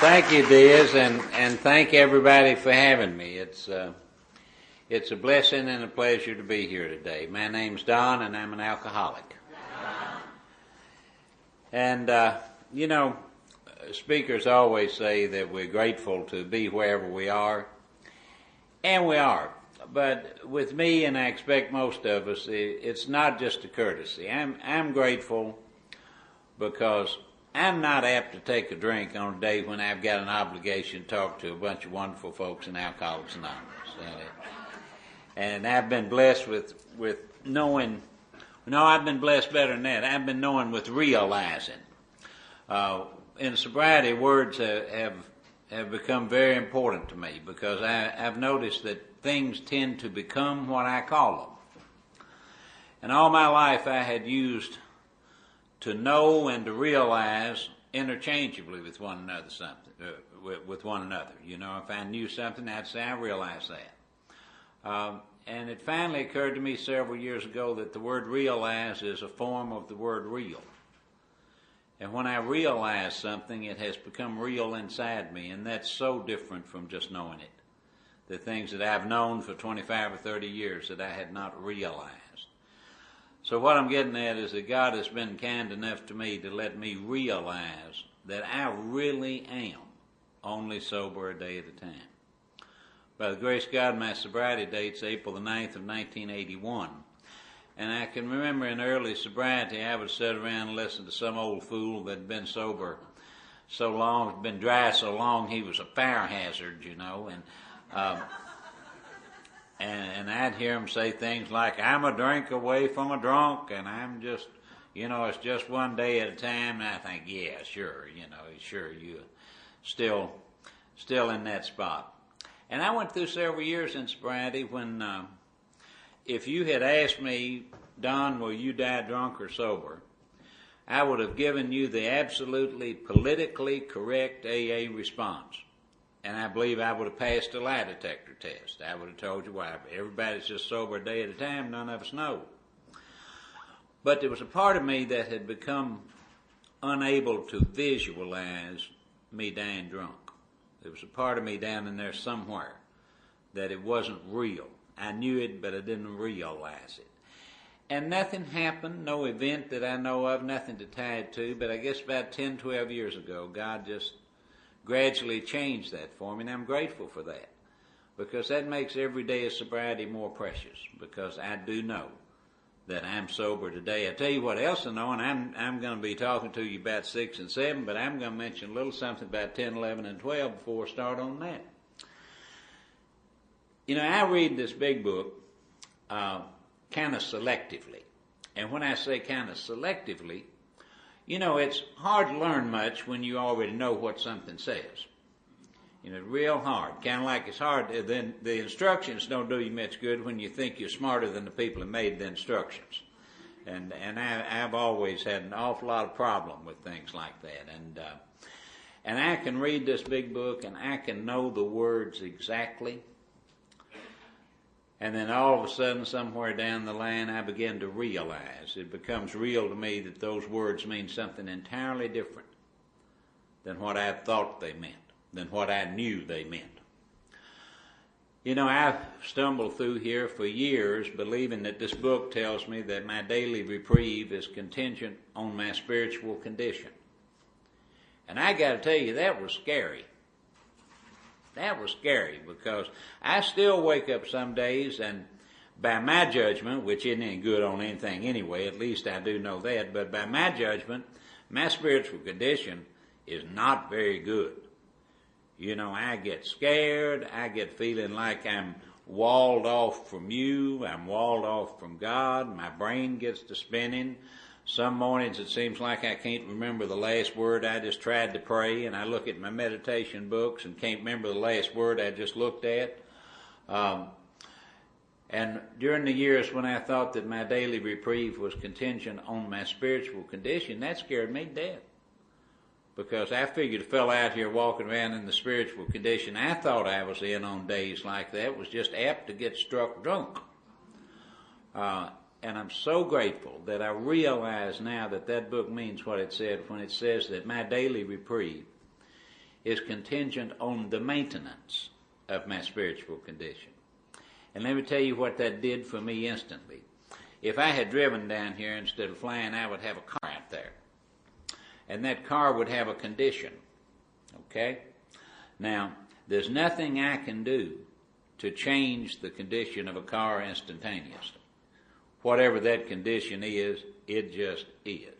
Thank you, Diaz, and thank everybody for having me. It's a blessing and a pleasure to be here today. My name's Don, and I'm an alcoholic. And, speakers always say that we're grateful to be wherever we are, and we are. But with me, and I expect most of us, it's not just a courtesy. I'm grateful because I'm not apt to take a drink on a day when I've got an obligation to talk to a bunch of wonderful folks in Alcoholics Anonymous. And I've been blessed with knowing, no, I've been blessed better than that. I've been knowing with realizing. In sobriety, words have become very important to me because I've noticed that things tend to become what I call them. And all my life I had used to know and to realize interchangeably with one another something, with one another. You know, if I knew something, I'd say I realize that. And it finally occurred to me several years ago that the word realize is a form of the word real. And when I realize something, it has become real inside me, and that's so different from just knowing it. The things that I've known for 25 or 30 years that I had not realized. So what I'm getting at is that God has been kind enough to me to let me realize that I really am only sober a day at a time. By the grace of God, my sobriety date's April the 9th of 1981. And I can remember in early sobriety, I would sit around and listen to some old fool that had been sober so long, been dry so long, he was a fire hazard, you know. And I'd hear him say things like, I'm a drink away from a drunk, and I'm just, it's just one day at a time. And I think, yeah, sure, you still in that spot. And I went through several years in sobriety when, if you had asked me, Don, will you die drunk or sober? I would have given you the absolutely politically correct AA response. And I believe I would have passed a lie detector test. I would have told you why. Everybody's just sober a day at a time, none of us know. But there was a part of me that had become unable to visualize me dying drunk. There was a part of me down in there somewhere that it wasn't real. I knew it, but I didn't realize it. And nothing happened, no event that I know of, nothing to tie it to, but I guess about 10, 12 years ago, God just gradually changed that for me, and I'm grateful for that. Because that makes every day of sobriety more precious, because I do know that I'm sober today. I tell you what else I know, and I'm going to be talking to you about 6 and 7, but I'm going to mention a little something about 10, 11, and 12 before I start on that. I read this big book kind of selectively. And when I say kind of selectively, it's hard to learn much when you already know what something says. Real hard. Kind of like it's hard. Then the instructions don't do you much good when you think you're smarter than the people who made the instructions. And I've always had an awful lot of problem with things like that. And I can read this big book and I can know the words exactly. And then all of a sudden, somewhere down the line, I begin to realize, it becomes real to me that those words mean something entirely different than what I thought they meant, than what I knew they meant. I've stumbled through here for years believing that this book tells me that my daily reprieve is contingent on my spiritual condition. And I got to tell you, that was scary. That was scary because I still wake up some days and by my judgment, which isn't any good on anything anyway, at least I do know that, but by my judgment, my spiritual condition is not very good. I get scared, I get feeling like I'm walled off from you, I'm walled off from God, my brain gets to spinning. Some mornings it seems like I can't remember the last word I just tried to pray, and I look at my meditation books and can't remember the last word I just looked at. And during the years when I thought that my daily reprieve was contingent on my spiritual condition, that scared me to death. Because I figured a fellow out here walking around in the spiritual condition I thought I was in on days like that was just apt to get struck drunk. And I'm so grateful that I realize now that that book means what it said when it says that my daily reprieve is contingent on the maintenance of my spiritual condition. And let me tell you what that did for me instantly. If I had driven down here instead of flying, I would have a car out there. And that car would have a condition. Okay? Now, there's nothing I can do to change the condition of a car instantaneously. Whatever that condition is, it just is.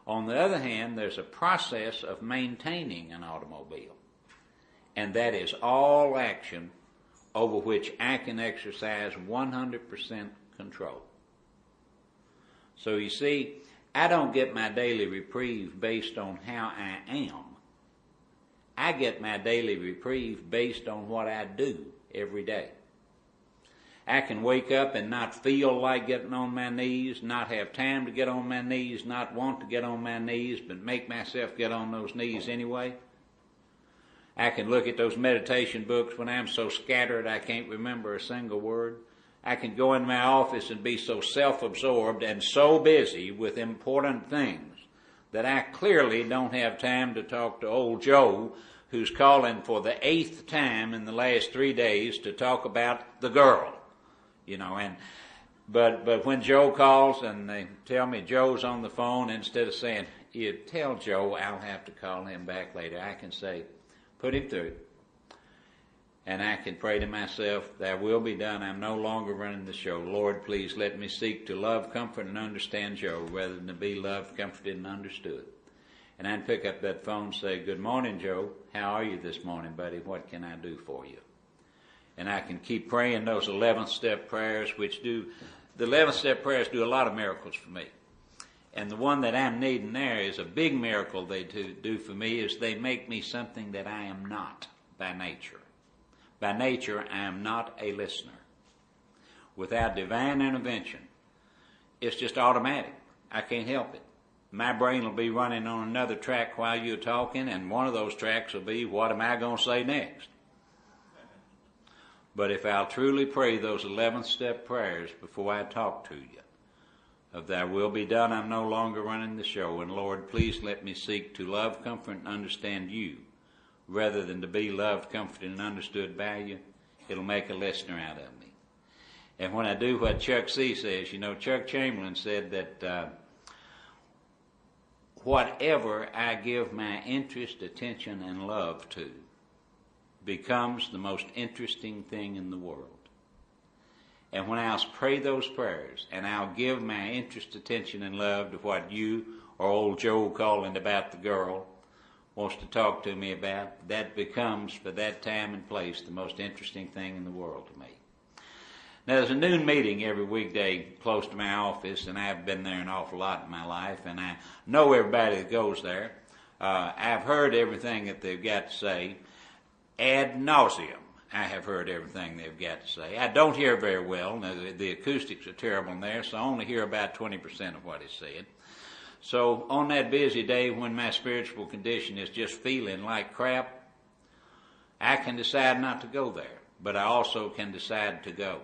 On the other hand, there's a process of maintaining an automobile. And that is all action over which I can exercise 100% control. So you see, I don't get my daily reprieve based on how I am. I get my daily reprieve based on what I do every day. I can wake up and not feel like getting on my knees, not have time to get on my knees, not want to get on my knees, but make myself get on those knees anyway. I can look at those meditation books when I'm so scattered I can't remember a single word. I can go in my office and be so self-absorbed and so busy with important things that I clearly don't have time to talk to old Joe, who's calling for the 8th time in the last 3 days to talk about the girl. You know, but when Joe calls and they tell me Joe's on the phone, instead of saying, you tell Joe I'll have to call him back later, I can say, put him through. And I can pray to myself, thy will be done. I'm no longer running the show. Lord, please let me seek to love, comfort, and understand Joe rather than to be loved, comforted, and understood. And I'd pick up that phone and say, good morning, Joe. How are you this morning, buddy? What can I do for you? And I can keep praying those 11th step prayers, the 11th step prayers do a lot of miracles for me. And the one that I'm needing there is a big miracle they do for me, is they make me something that I am not by nature. By nature, I am not a listener. Without divine intervention, it's just automatic. I can't help it. My brain will be running on another track while you're talking, and one of those tracks will be, what am I going to say next? But if I'll truly pray those 11th step prayers before I talk to you, of thy will be done, I'm no longer running the show, and Lord, please let me seek to love, comfort, and understand you, rather than to be loved, comforted, and understood by you, it'll make a listener out of me. And when I do what Chuck C. says, you know, Chuck Chamberlain said that whatever I give my interest, attention, and love to becomes the most interesting thing in the world. And when I'll pray those prayers and I'll give my interest, attention, and love to what you or old Joe calling about the girl wants to talk to me about, that becomes, for that time and place, the most interesting thing in the world to me. Now, there's a noon meeting every weekday close to my office, and I've been there an awful lot in my life, and I know everybody that goes there. I've heard everything that they've got to say. Ad nauseum, I have heard everything they've got to say. I don't hear very well. Now, the acoustics are terrible in there, so I only hear about 20% of what is said. So on that busy day when my spiritual condition is just feeling like crap, I can decide not to go there, but I also can decide to go.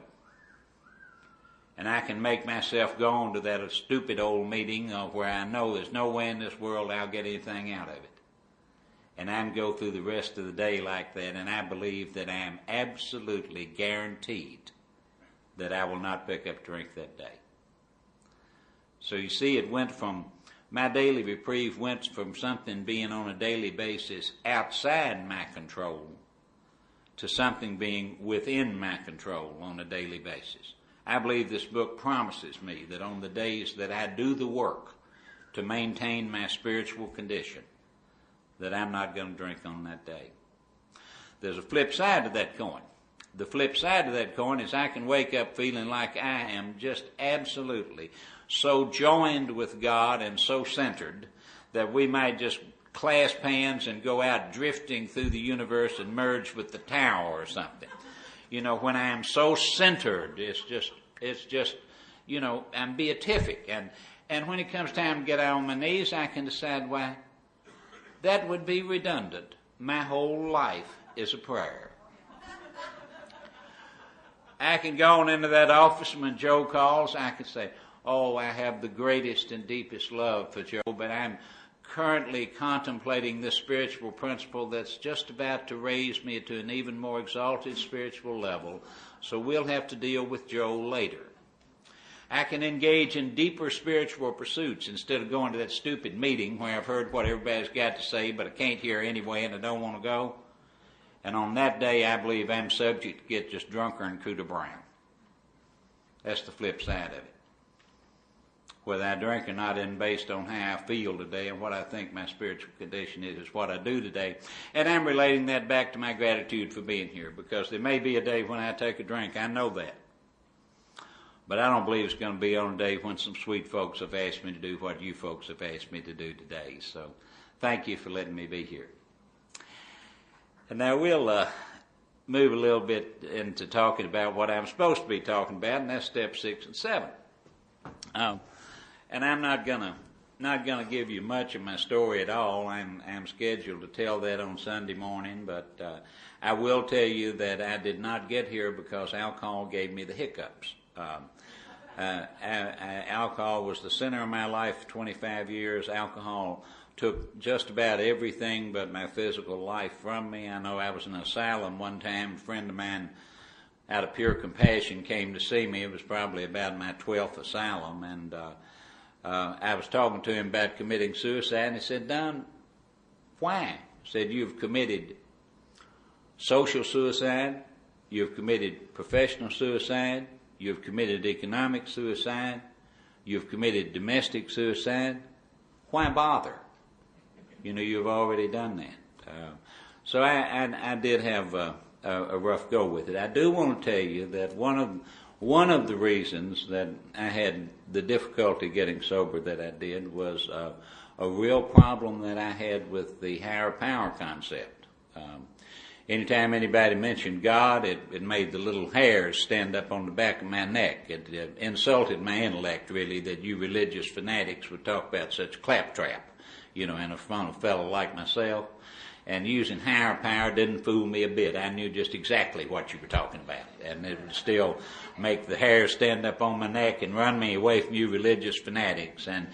And I can make myself go on to that stupid old meeting where I know there's no way in this world I'll get anything out of it. And I can go through the rest of the day like that, and I believe that I am absolutely guaranteed that I will not pick up drink that day. So you see, my daily reprieve went from something being on a daily basis outside my control to something being within my control on a daily basis. I believe this book promises me that on the days that I do the work to maintain my spiritual condition, that I'm not going to drink on that day. There's a flip side to that coin. The flip side of that coin is I can wake up feeling like I am just absolutely so joined with God and so centered that we might just clasp hands and go out drifting through the universe and merge with the Tao or something. You know, when I am so centered, it's just, you know, I'm beatific. And when it comes time to get out on my knees, I can decide, why, that would be redundant. My whole life is a prayer. I can go on into that office, and when Joe calls, I can say, oh, I have the greatest and deepest love for Joe, but I'm currently contemplating this spiritual principle that's just about to raise me to an even more exalted spiritual level, so we'll have to deal with Joel later. I can engage in deeper spiritual pursuits instead of going to that stupid meeting where I've heard what everybody's got to say, but I can't hear anyway and I don't want to go. And on that day, I believe I'm subject to get just drunker and Cooter Brown. That's the flip side of it. Whether I drink or not isn't based on how I feel today and what I think my spiritual condition is. It's what I do today. And I'm relating that back to my gratitude for being here, because there may be a day when I take a drink. I know that. But I don't believe it's going to be on a day when some sweet folks have asked me to do what you folks have asked me to do today. So thank you for letting me be here. And now we'll move a little bit into talking about what I'm supposed to be talking about, and that's steps 6 and 7. And I'm not gonna give you much of my story at all. I'm scheduled to tell that on Sunday morning, but I will tell you that I did not get here because alcohol gave me the hiccups. Alcohol was the center of my life for 25 years. Alcohol took just about everything but my physical life from me. I know I was in an asylum one time. A friend of mine, out of pure compassion, came to see me. It was probably about my 12th asylum, and I was talking to him about committing suicide, and he said, "Don, why?" He said, "You've committed social suicide, you've committed professional suicide, you've committed economic suicide, you've committed domestic suicide. Why bother? You know, you've already done that." So I did have a rough go with it. I do want to tell you that one of the reasons that I had the difficulty getting sober that I did was a real problem that I had with the higher power concept. Anytime anybody mentioned God, it made the little hairs stand up on the back of my neck. It insulted my intellect, really, that you religious fanatics would talk about such claptrap, you know, in front of a fellow like myself. And using higher power didn't fool me a bit. I knew just exactly what you were talking about. And it would still make the hairs stand up on my neck and run me away from you religious fanatics. And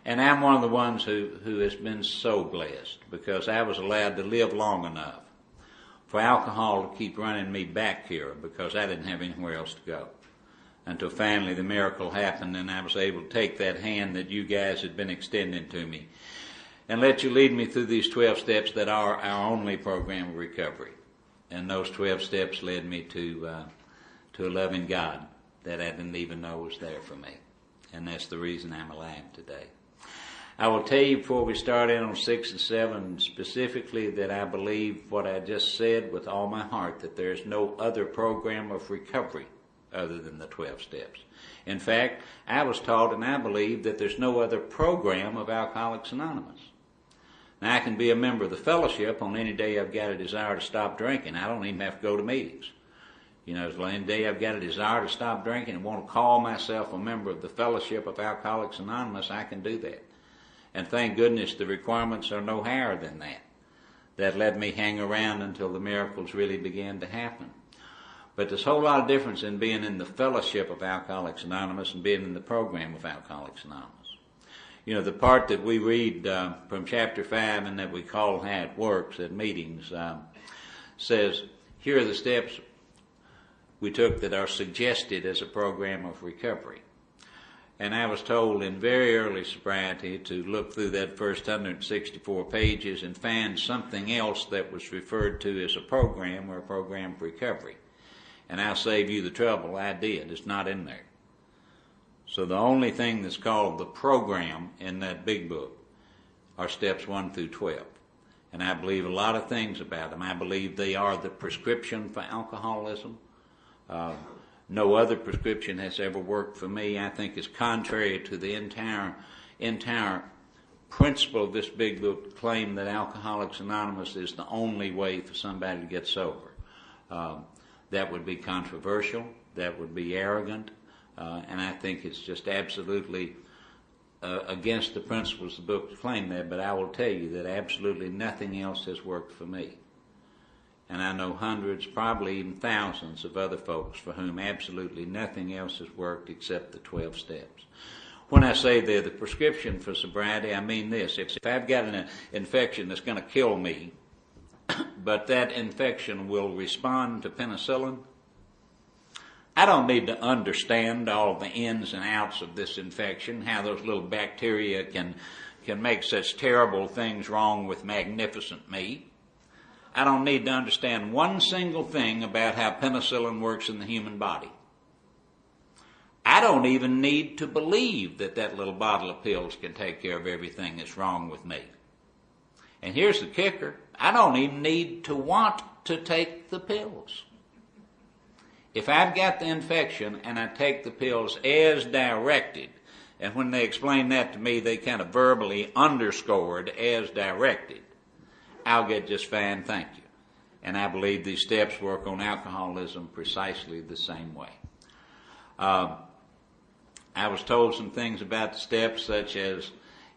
I'm one of the ones who has been so blessed, because I was allowed to live long enough for alcohol to keep running me back here, because I didn't have anywhere else to go. Until finally the miracle happened and I was able to take that hand that you guys had been extending to me and let you lead me through these 12 steps that are our only program of recovery. And those 12 steps led me to a loving God that I didn't even know was there for me. And that's the reason I'm alive today. I will tell you before we start in on 6 and 7 specifically that I believe what I just said with all my heart, that there is no other program of recovery other than the 12 steps. In fact, I was taught and I believe that there's no other program of Alcoholics Anonymous. Now, I can be a member of the fellowship on any day I've got a desire to stop drinking. I don't even have to go to meetings. You know, any day I've got a desire to stop drinking and want to call myself a member of the fellowship of Alcoholics Anonymous, I can do that. And thank goodness the requirements are no higher than that. That let me hang around until the miracles really began to happen. But there's a whole lot of difference in being in the fellowship of Alcoholics Anonymous and being in the program of Alcoholics Anonymous. You know, the part that we read from chapter 5 and that we call how it works at meetings says, here are the steps we took that are suggested as a program of recovery. And I was told in very early sobriety to look through that first 164 pages and find something else that was referred to as a program or a program of recovery. And I'll save you the trouble. I did. It's not in there. So the only thing that's called the program in that big book are steps 1 through 12. And I believe a lot of things about them. I believe they are the prescription for alcoholism. No other prescription has ever worked for me. I think it's contrary to the entire principle of this big book to claim that Alcoholics Anonymous is the only way for somebody to get sober. That would be controversial. That would be arrogant. And I think it's just absolutely against the principles of the book to claim that. But I will tell you that absolutely nothing else has worked for me. And I know hundreds, probably even thousands of other folks for whom absolutely nothing else has worked except the 12 steps. When I say they're the prescription for sobriety, I mean this. If I've got an infection that's going to kill me, but that infection will respond to penicillin, I don't need to understand all the ins and outs of this infection, how those little bacteria can make such terrible things wrong with magnificent me. I don't need to understand one single thing about how penicillin works in the human body. I don't even need to believe that that little bottle of pills can take care of everything that's wrong with me. And here's the kicker. I don't even need to want to take the pills. If I've got the infection and I take the pills as directed, and when they explained that to me, they kind of verbally underscored as directed, I'll get just fine, thank you. And I believe these steps work on alcoholism precisely the same way. I was told some things about the steps, such as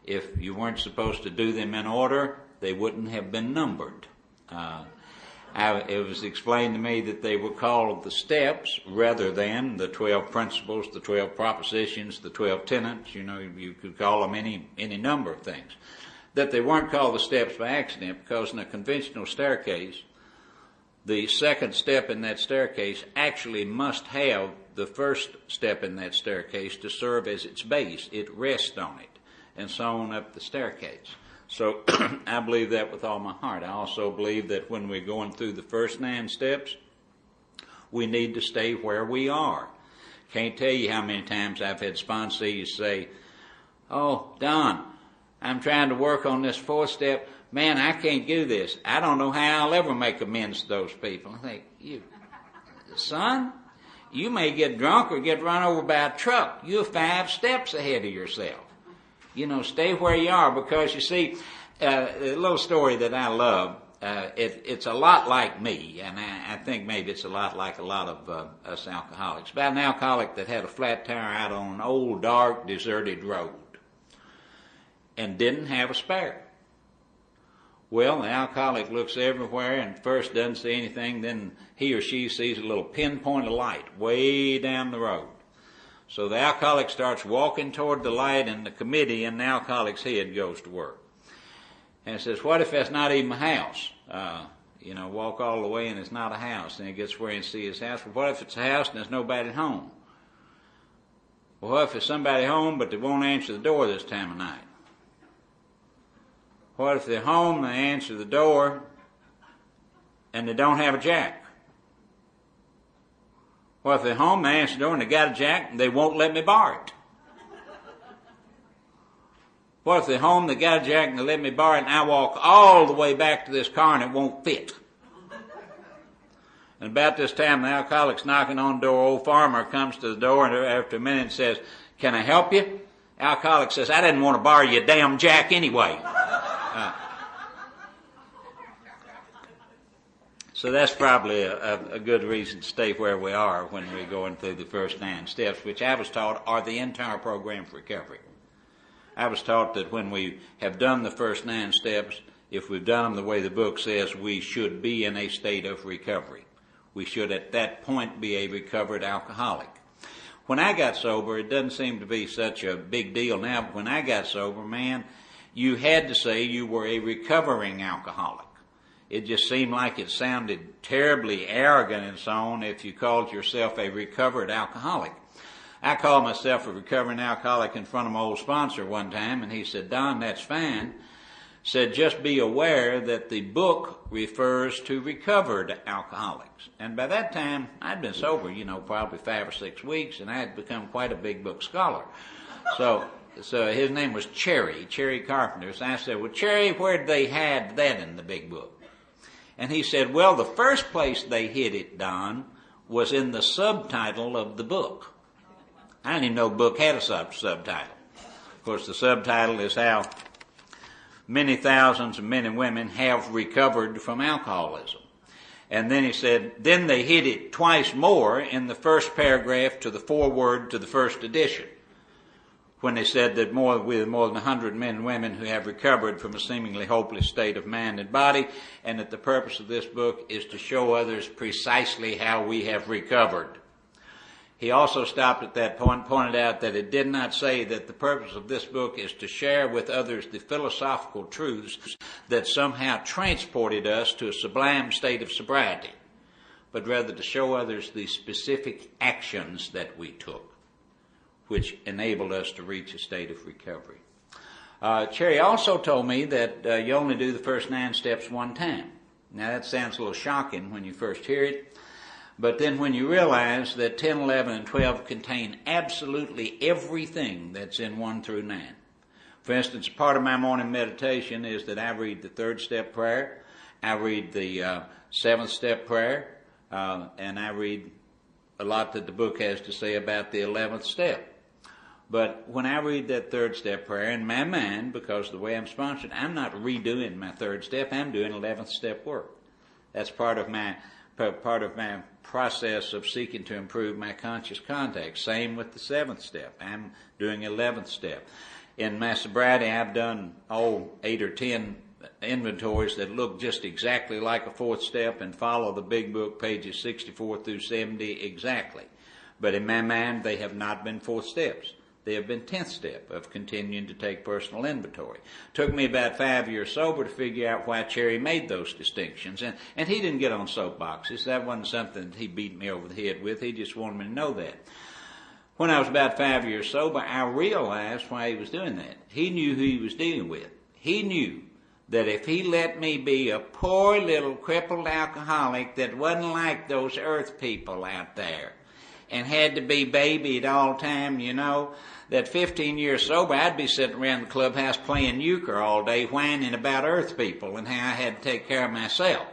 if you weren't supposed to do them in order, they wouldn't have been numbered. It was explained to me that they were called the steps rather than the 12 principles, the 12 propositions, the 12 tenets. You know, you could call them any number of things. That they weren't called the steps by accident, because in a conventional staircase, the second step in that staircase actually must have the first step in that staircase to serve as its base. It rests on it, and so on up the staircase. So I believe that with all my heart. I also believe that when we're going through the first 9 steps, we need to stay where we are. Can't tell you how many times I've had sponsees say, "Oh, Don, I'm trying to work on this 4th step. Man, I can't do this. I don't know how I'll ever make amends to those people." I think, son, you may get drunk or get run over by a truck. You're 5 steps ahead of yourself. Stay where you are, because you see, a little story that I love, it's a lot like me, and I think maybe it's a lot like a lot of us alcoholics. About an alcoholic that had a flat tire out on an old, dark, deserted road and didn't have a spare. Well, the alcoholic looks everywhere and first doesn't see anything, then he or she sees a little pinpoint of light way down the road. So the alcoholic starts walking toward the light, and the committee in the alcoholic's head goes to work. And says, what if that's not even a house? Walk all the way and it's not a house. And he gets where he can see his house. Well, what if it's a house and there's nobody at home? Well, what if there's somebody home but they won't answer the door this time of night? What if they're home, they answer the door, and they don't have a jack? Well, if they're home, they answer the door, and they got a jack, and they won't let me borrow it. What if they're home, they got a jack, and they let me borrow it, and I walk all the way back to this car, and it won't fit? And about this time, the alcoholic's knocking on the door. Old farmer comes to the door, and after a minute says, "Can I help you?" Alcoholic says, "I didn't want to borrow your damn jack anyway." So that's probably a good reason to stay where we are when we're going through the first 9 steps, which I was taught are the entire program for recovery. I was taught that when we have done the first 9 steps, if we've done them the way the book says, we should be in a state of recovery. We should at that point be a recovered alcoholic. When I got sober, it doesn't seem to be such a big deal now, but when I got sober, man, you had to say you were a recovering alcoholic. It just seemed like it sounded terribly arrogant and so on if you called yourself a recovered alcoholic. I called myself a recovering alcoholic in front of my old sponsor one time, and he said, "Don, that's fine." Said, "Just be aware that the book refers to recovered alcoholics." And by that time, I'd been sober, probably 5 or 6 weeks, and I had become quite a big book scholar. So his name was Cherry Carpenter. So I said, "Well, Cherry, where did they hide that in the big book?" And he said, "Well, the first place they hid it, Don, was in the subtitle of the book." I didn't even know the book had a subtitle. Of course, the subtitle is how many thousands of men and women have recovered from alcoholism. And then he said, then they hid it twice more in the first paragraph to the foreword to the first edition, when they said that with more than 100 men and women who have recovered from a seemingly hopeless state of mind and body, and that the purpose of this book is to show others precisely how we have recovered. He also stopped at that point, pointed out that it did not say that the purpose of this book is to share with others the philosophical truths that somehow transported us to a sublime state of sobriety, but rather to show others the specific actions that we took, which enabled us to reach a state of recovery. Cherry also told me that you only do the first 9 steps one time. Now that sounds a little shocking when you first hear it, but then when you realize that 10, 11, and 12 contain absolutely everything that's in 1 through 9. For instance, part of my morning meditation is that I read the 3rd step prayer, I read the 7th step prayer, and I read a lot that the book has to say about the 11th step. But when I read that 3rd step prayer, in my mind, because of the way I'm sponsored, I'm not redoing my 3rd step, I'm doing 11th step work. That's part of my process of seeking to improve my conscious contact. Same with the 7th step. I'm doing 11th step. In my sobriety, I've done 8 or 10 inventories that look just exactly like a 4th step and follow the big book, pages 64 through 70 exactly. But in my mind, they have not been 4th steps. They have been 10th step of continuing to take personal inventory. Took me about 5 years sober to figure out why Cherry made those distinctions. And he didn't get on soapboxes. That wasn't something that he beat me over the head with. He just wanted me to know that. When I was about 5 years sober, I realized why he was doing that. He knew who he was dealing with. He knew that if he let me be a poor little crippled alcoholic that wasn't like those earth people out there and had to be babied all the time, that 15 years sober, I'd be sitting around the clubhouse playing euchre all day, whining about earth people and how I had to take care of myself.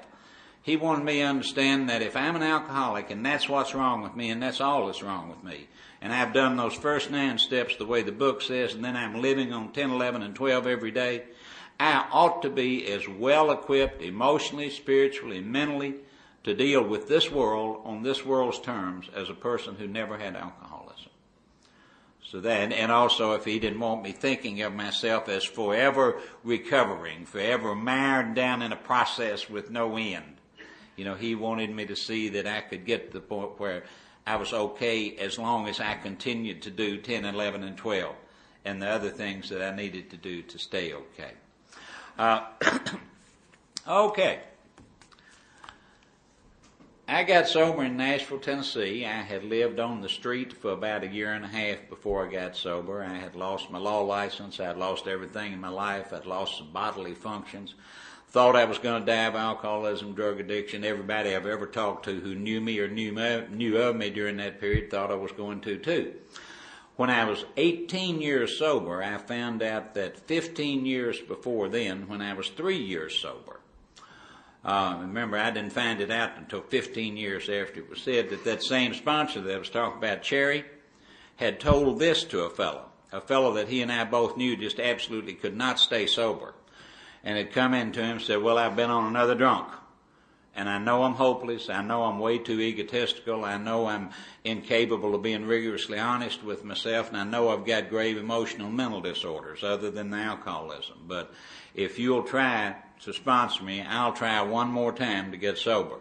He wanted me to understand that if I'm an alcoholic and that's what's wrong with me and that's all that's wrong with me, and I've done those first 9 steps the way the book says, and then I'm living on 10, 11, and 12 every day, I ought to be as well equipped emotionally, spiritually, mentally to deal with this world on this world's terms as a person who never had alcoholism. So that, and also if he didn't want me thinking of myself as forever recovering, forever mired down in a process with no end. He wanted me to see that I could get to the point where I was okay as long as I continued to do 10, 11, and 12 and the other things that I needed to do to stay okay. Okay. I got sober in Nashville, Tennessee. I had lived on the street for about 1.5 years before I got sober. I had lost my law license. I had lost everything in my life. I'd lost some bodily functions. Thought I was going to die of alcoholism, drug addiction. Everybody I've ever talked to who knew me or knew of me during that period thought I was going to too. When I was 18 years sober, I found out that 15 years before then, when I was 3 years sober, remember, I didn't find it out until 15 years after it was said that same sponsor that I was talking about, Cherry, had told this to a fellow that he and I both knew just absolutely could not stay sober, and had come in to him and said, well, I've been on another drunk, and I know I'm hopeless, I know I'm way too egotistical, I know I'm incapable of being rigorously honest with myself, and I know I've got grave emotional and mental disorders other than the alcoholism, but if you'll try to sponsor me, I'll try one more time to get sober.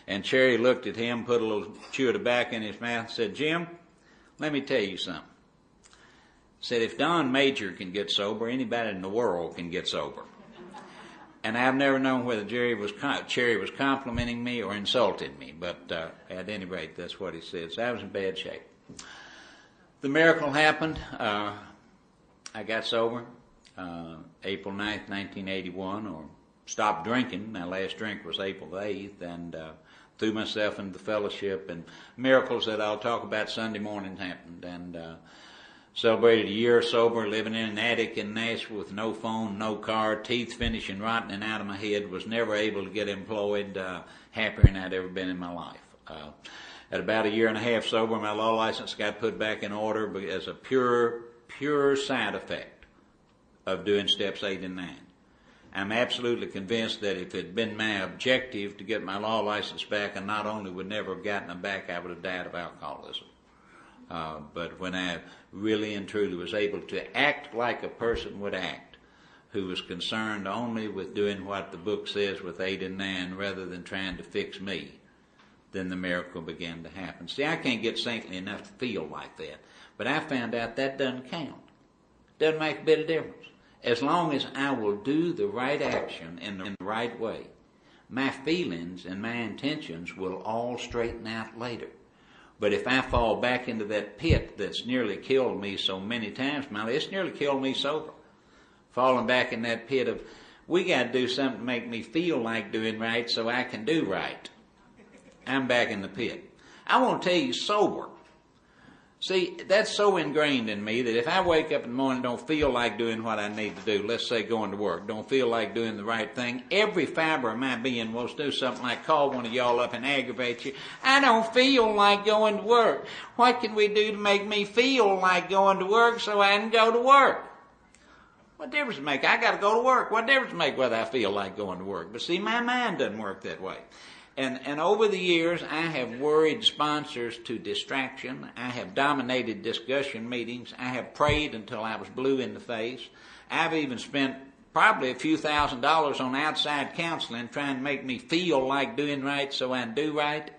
And Cherry looked at him, put a little chew of tobacco in his mouth, and said, Jim, let me tell you something. Said, if Don Major can get sober, anybody in the world can get sober. And I've never known whether Cherry was complimenting me or insulting me, but at any rate, that's what he said. So I was in bad shape. The miracle happened. I got sober April 9th, 1981, or stopped drinking. My last drink was April 8th, and threw myself into the fellowship, and miracles that I'll talk about Sunday morning happened, and celebrated a year sober, living in an attic in Nashville with no phone, no car, teeth finishing rotting out of my head, was never able to get employed, happier than I'd ever been in my life. At about 1.5 years sober, my law license got put back in order as a pure side effect of doing steps 8 and 9. I'm absolutely convinced that if it had been my objective to get my law license back, I not only would never have gotten it back, I would have died of alcoholism. But when I really and truly was able to act like a person would act, who was concerned only with doing what the book says with 8 and 9 rather than trying to fix me, then the miracle began to happen. See, I can't get saintly enough to feel like that. But I found out that doesn't count. Doesn't make a bit of difference. As long as I will do the right action in the right way, my feelings and my intentions will all straighten out later. But if I fall back into that pit that's nearly killed me so many times, it's nearly killed me sober. Falling back in that pit of, we got to do something to make me feel like doing right so I can do right. I'm back in the pit. I want to tell you, sober. See, that's so ingrained in me that if I wake up in the morning and don't feel like doing what I need to do, let's say going to work, don't feel like doing the right thing, every fiber of my being wants to do something like call one of y'all up and aggravate you. I don't feel like going to work. What can we do to make me feel like going to work so I can go to work? What difference does it make? I got to go to work. What difference does it make whether I feel like going to work? But see, my mind doesn't work that way. And over the years, I have worried sponsors to distraction. I have dominated discussion meetings. I have prayed until I was blue in the face. I've even spent probably a few $1,000s on outside counseling trying to make me feel like doing right so I can do right.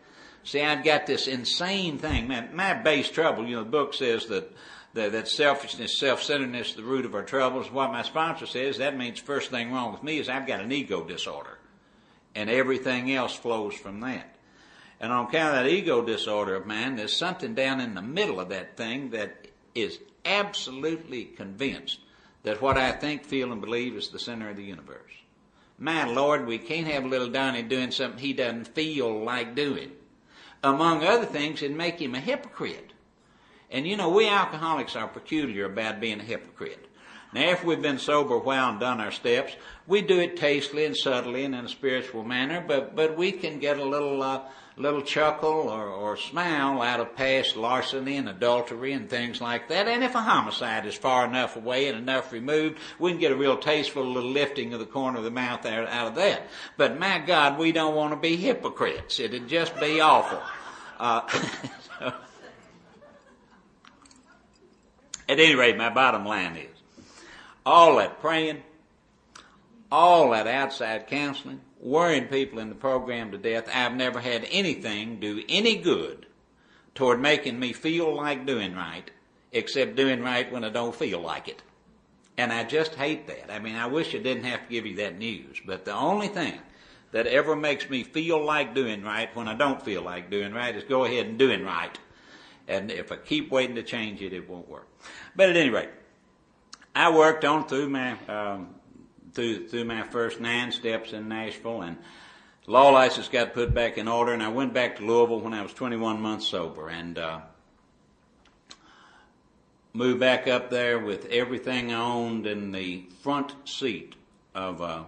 See, I've got this insane thing. My base trouble, the book says that selfishness, self-centeredness is the root of our troubles. What my sponsor says, that means first thing wrong with me is I've got an ego disorder. And everything else flows from that. And on account of that ego disorder of mine, there's something down in the middle of that thing that is absolutely convinced that what I think, feel, and believe is the center of the universe. My Lord, we can't have little Donnie doing something he doesn't feel like doing. Among other things, it'd make him a hypocrite. And we alcoholics are peculiar about being a hypocrite. Now, after we've been sober a while and done our steps, we do it tastefully and subtly and in a spiritual manner, but we can get a little chuckle or smile out of past larceny and adultery and things like that. And if a homicide is far enough away and enough removed, we can get a real tasteful little lifting of the corner of the mouth out of that. But my God, we don't want to be hypocrites. It'd just be awful. At any rate, my bottom line is, all that praying, all that outside counseling, worrying people in the program to death, I've never had anything do any good toward making me feel like doing right, except doing right when I don't feel like it. And I just hate that. I wish I didn't have to give you that news, but the only thing that ever makes me feel like doing right when I don't feel like doing right is go ahead and doing right. And if I keep waiting to change it, it won't work. But at any rate, I worked on through my first 9 steps in Nashville, and law license got put back in order, and I went back to Louisville when I was 21 months sober, and moved back up there with everything I owned in the front seat of a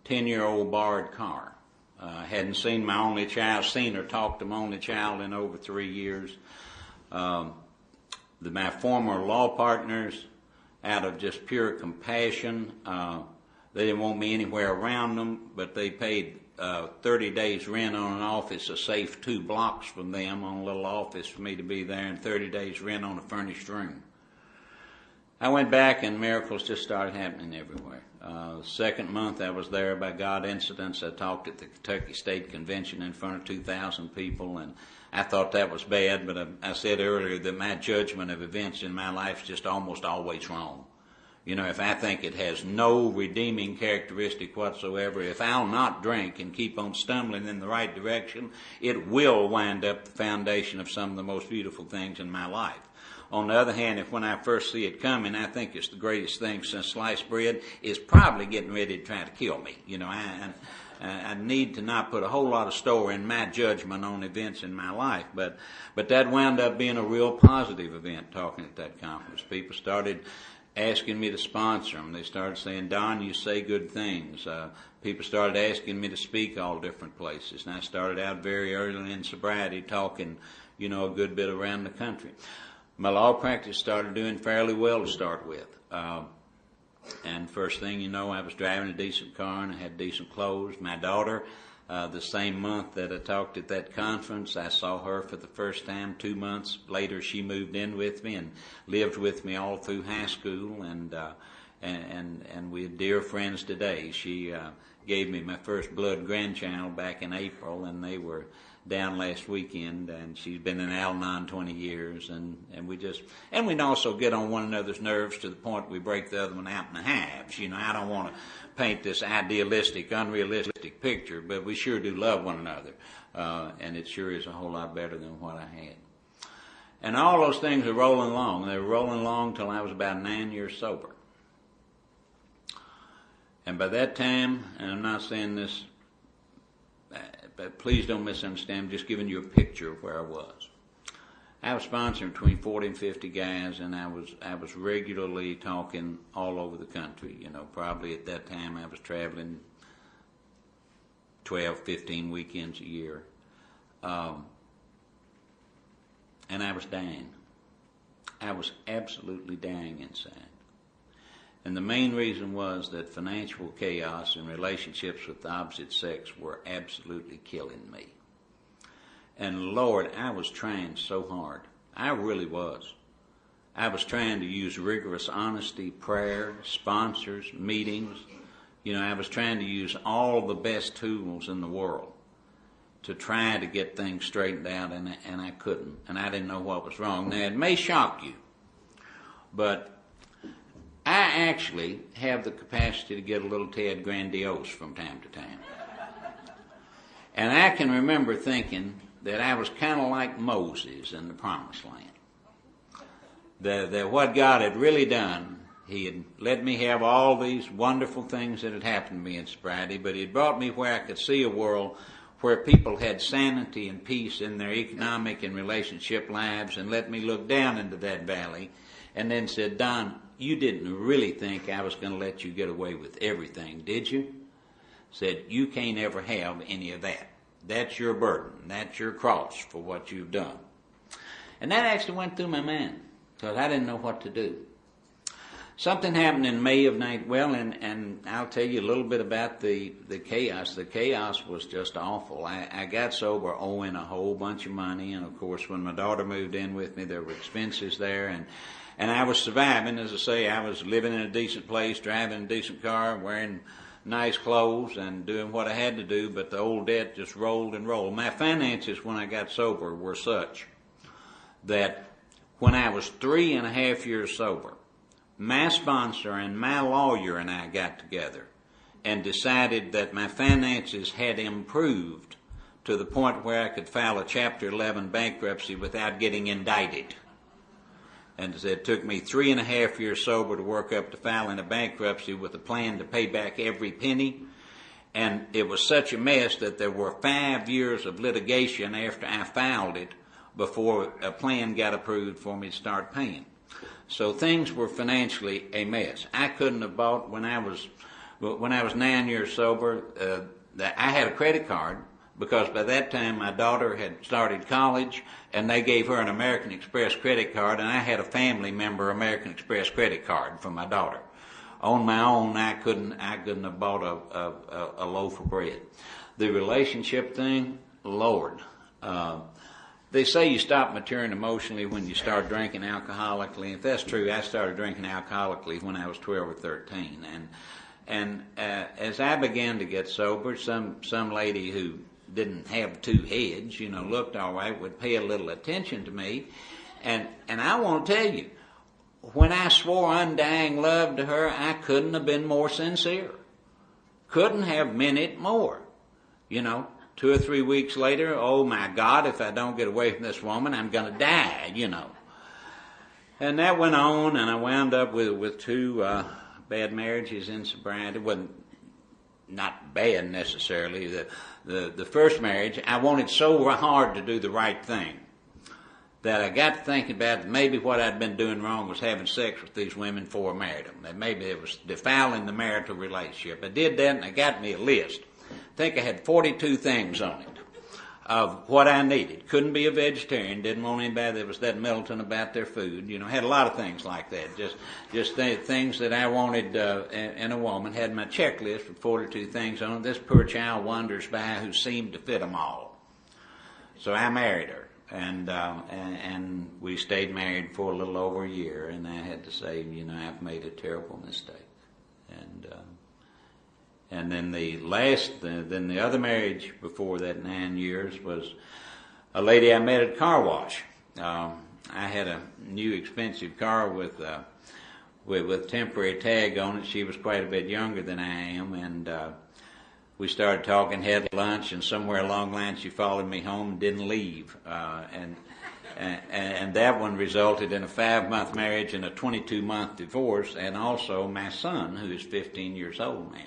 10-year-old borrowed car. I hadn't seen my only child, seen or talked to my only child in over 3 years. My former law partners, out of just pure compassion, they didn't want me anywhere around them, but they paid 30 days rent on an office, a safe 2 blocks from them, on a little office for me to be there, and 30 days rent on a furnished room. I went back and miracles just started happening everywhere. Second month I was there, by God incidents. I talked at the Kentucky State Convention in front of 2,000 people, and I thought that was bad, but I said earlier that my judgment of events in my life is just almost always wrong. If I think it has no redeeming characteristic whatsoever, if I'll not drink and keep on stumbling in the right direction, it will wind up the foundation of some of the most beautiful things in my life. On the other hand, if when I first see it coming, I think it's the greatest thing since sliced bread, is probably getting ready to try to kill me. I need to not put a whole lot of store in my judgment on events in my life, but that wound up being a real positive event, talking at that conference. People started asking me to sponsor them. They started saying, Don, you say good things. People started asking me to speak all different places, and I started out very early in sobriety talking, a good bit around the country. My law practice started doing fairly well to start with. And first thing you know, I was driving a decent car and I had decent clothes. My daughter, the same month that I talked at that conference, I saw her for the first time. 2 months later, she moved in with me and lived with me all through high school. And and we're dear friends today. She gave me my first blood grandchild back in April, and they were down last weekend, and she's been in Al-Anon 20 years, and we also get on one another's nerves to the point we break the other one out in halves. I don't want to paint this idealistic, unrealistic picture, but we sure do love one another, and it sure is a whole lot better than what I had. And all those things are rolling along. They were rolling along till I was about 9 years sober. And by that time, and I'm not saying this, but please don't misunderstand, I'm just giving you a picture of where I was. I was sponsoring between 40 and 50 guys, and I was regularly talking all over the country. Probably at that time I was traveling 12, 15 weekends a year. And I was dying. I was absolutely dying inside. And the main reason was that financial chaos and relationships with the opposite sex were absolutely killing me. And Lord, I was trying so hard. I really was. I was trying to use rigorous honesty, prayer, sponsors, meetings. I was trying to use all the best tools in the world to try to get things straightened out, and I couldn't. And I didn't know what was wrong. Now, it may shock you, but I actually have the capacity to get a little tad grandiose from time to time. And I can remember thinking that I was kind of like Moses in the Promised Land. That what God had really done, He had let me have all these wonderful things that had happened to me in sobriety, but He had brought me where I could see a world where people had sanity and peace in their economic and relationship lives, and let me look down into that valley and then said, Don, you didn't really think I was going to let you get away with everything, did you? Said, you can't ever have any of that. That's your burden. That's your cross for what you've done. And that actually went through my mind, because I didn't know what to do. Something happened in May of and I'll tell you a little bit about the chaos. The chaos was just awful. I got sober owing a whole bunch of money, and of course when my daughter moved in with me, there were expenses there, and I was surviving. As I say, I was living in a decent place, driving a decent car, wearing nice clothes, and doing what I had to do, but the old debt just rolled and rolled. My finances when I got sober were such that when I was 3.5 years sober, my sponsor and my lawyer and I got together and decided that my finances had improved to the point where I could file a Chapter 11 bankruptcy without getting indicted. And it took me 3.5 years sober to work up to filing a bankruptcy with a plan to pay back every penny. And it was such a mess that there were 5 years of litigation after I filed it before a plan got approved for me to start paying. So things were financially a mess. I couldn't have bought, when I was 9 years sober, I had a credit card, because by that time my daughter had started college, and they gave her an American Express credit card, and I had a family member American Express credit card for my daughter. On my own, I couldn't have bought a loaf of bread. The relationship thing, Lord, they say you stop maturing emotionally when you start drinking alcoholically. If that's true, I started drinking alcoholically when I was 12 or 13, and as I began to get sober, some lady who didn't have two heads, looked all right, would pay a little attention to me. And I want to tell you, when I swore undying love to her, I couldn't have been more sincere. Couldn't have meant it more. 2 or 3 weeks later, oh my God, if I don't get away from this woman, I'm going to die, And that went on, and I wound up with two bad marriages in sobriety. It wasn't not bad necessarily. The first marriage, I wanted so hard to do the right thing that I got to thinking about that maybe what I'd been doing wrong was having sex with these women before I married them. That maybe it was defiling the marital relationship. I did that, and I got me a list. I think I had 42 things on it of what I needed. Couldn't be a vegetarian. Didn't want anybody that was that militant about their food. Had a lot of things like that. Just things that I wanted in a woman. Had my checklist with 42 things on it. This poor child wanders by who seemed to fit them all. So I married her, and we stayed married for a little over a year. And I had to say, I've made a terrible mistake. And then the other marriage before that 9 years was a lady I met at a car wash. I had a new expensive car with temporary tag on it. She was quite a bit younger than I am, and we started talking, had lunch, and somewhere along the line she followed me home and didn't leave. And that one resulted in a 5-month marriage and a 22-month divorce, and also my son, who is 15 years old now.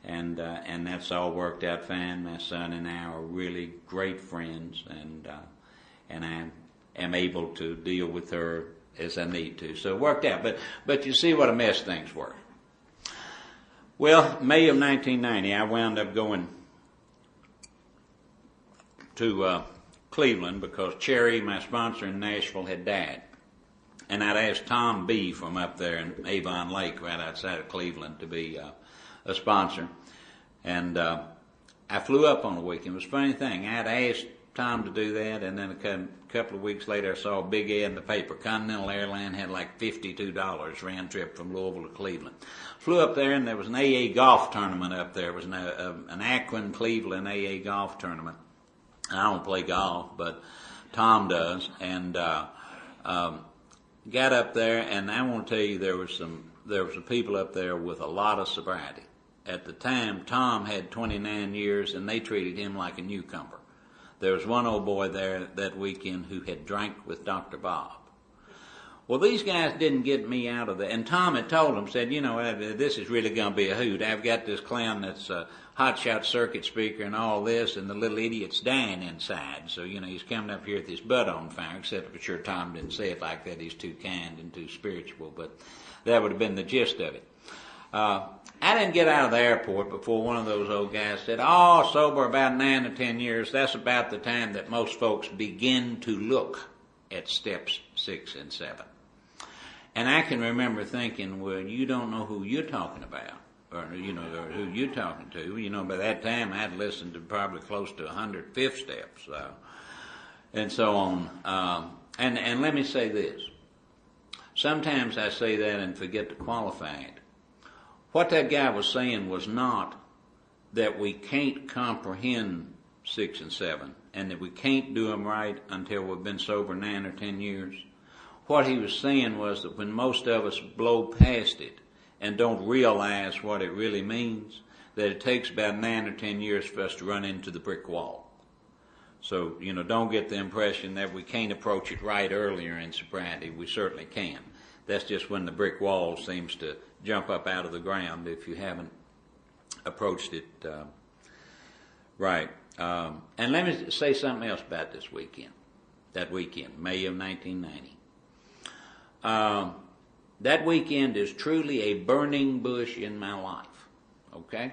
And that's all worked out fine. My son and I are really great friends, and I am able to deal with her as I need to. So it worked out. But you see what a mess things were. Well, May of 1990, I wound up going to Cleveland because Cherry, my sponsor in Nashville, had died. And I'd asked Tom B. from up there in Avon Lake, right outside of Cleveland, to be a sponsor. And I flew up on the weekend. It was a funny thing. I'd asked Tom to do that, and then a couple of weeks later I saw a big ad in the paper. Continental Airline had like $52 round trip from Louisville to Cleveland. Flew up there, and there was an AA golf tournament up there. It was an Akron-Cleveland AA golf tournament. I don't play golf, but Tom does. And got up there, and I want to tell you there was some people up there with a lot of sobriety. At the time, Tom had 29 years, and they treated him like a newcomer. There was one old boy there that weekend who had drank with Dr. Bob. Well, these guys didn't get me out of there. And Tom had told them, said, you know, this is really going to be a hoot. I've got this clown that's a hotshot circuit speaker and all this, and the little idiot's dying inside. So, you know, he's coming up here with his butt on fire, except for sure Tom didn't say it like that. He's too kind and too spiritual, but that would have been the gist of it. I didn't get out of the airport before one of those old guys said, oh, sober about 9 or 10 years, that's about the time that most folks begin to look at steps 6 and 7. And I can remember thinking, well, you don't know who you're talking about, or, you know, or who you're talking to. You know, by that time I'd listened to probably close to 105 steps, and so on. And let me say this. Sometimes I say that and forget to qualify it. What that guy was saying was not that we can't comprehend 6 and 7 and that we can't do them right until we've been sober 9 or 10 years. What he was saying was that when most of us blow past it and don't realize what it really means, that it takes about 9 or 10 years for us to run into the brick wall. So, you know, don't get the impression that we can't approach it right earlier in sobriety. We certainly can. That's just when the brick wall seems to jump up out of the ground if you haven't approached it right. And let me say something else about this weekend. That weekend, May of 1990. That weekend is truly a burning bush in my life. Okay?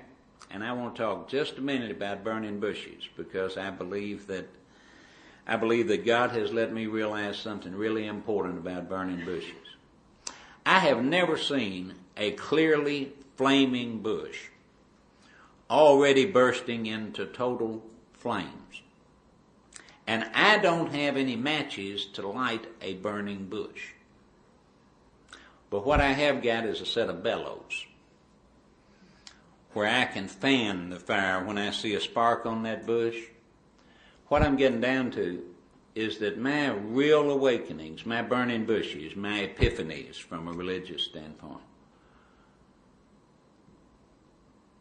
And I want to talk just a minute about burning bushes because I believe that God has let me realize something really important about burning bushes. I have never seen a clearly flaming bush already bursting into total flames. And I don't have any matches to light a burning bush. But what I have got is a set of bellows where I can fan the fire when I see a spark on that bush. What I'm getting down to is that my real awakenings, my burning bushes, my epiphanies from a religious standpoint,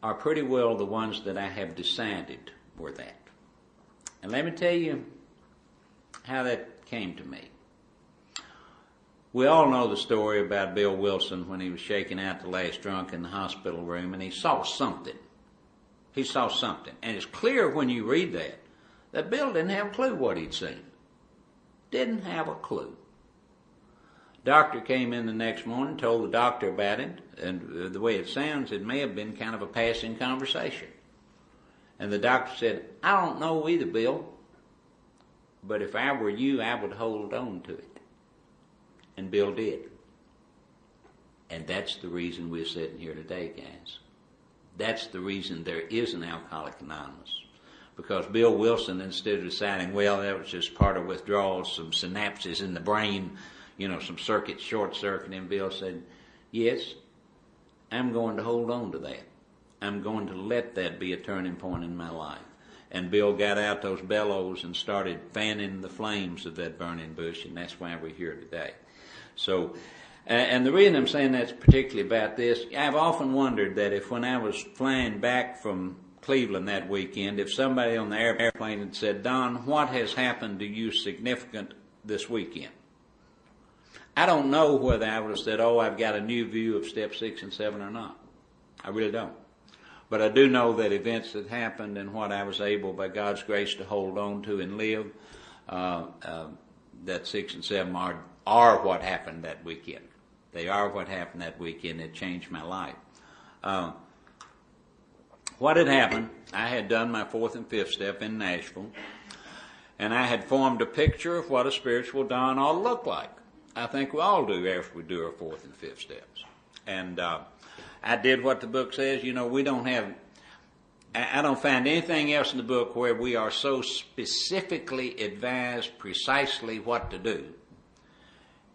are pretty well the ones that I have decided were that. And let me tell you how that came to me. We all know the story about Bill Wilson when he was shaking out the last drunk in the hospital room and he saw something. He saw something. And it's clear when you read that Bill didn't have a clue what he'd seen. Didn't have a clue. Doctor came in the next morning, told the doctor about it, and the way it sounds, it may have been kind of a passing conversation. And the doctor said, I don't know either, Bill, but if I were you, I would hold on to it. And Bill did. And that's the reason we're sitting here today, guys. That's the reason there is an Alcoholics Anonymous. Because Bill Wilson, instead of deciding, well, that was just part of withdrawal, some synapses in the brain, you know, some circuits short-circuiting, Bill said, yes, I'm going to hold on to that. I'm going to let that be a turning point in my life. And Bill got out those bellows and started fanning the flames of that burning bush, and that's why we're here today. So, and the reason I'm saying that's particularly about this, I've often wondered that if when I was flying back from Cleveland that weekend, if somebody on the airplane had said, Don, what has happened to you significant this weekend? I don't know whether I would have said, oh, I've got a new view of step 6 and 7 or not. I really don't. But I do know that events that happened and what I was able, by God's grace, to hold on to and live, that 6 and 7 are what happened that weekend. They are what happened that weekend. It changed my life. What had happened, I had done my 4th and 5th step in Nashville, and I had formed a picture of what a spiritual dawn ought to look like. I think we all do after we do our 4th and 5th steps. And I did what the book says. You know, we don't have, I don't find anything else in the book where we are so specifically advised precisely what to do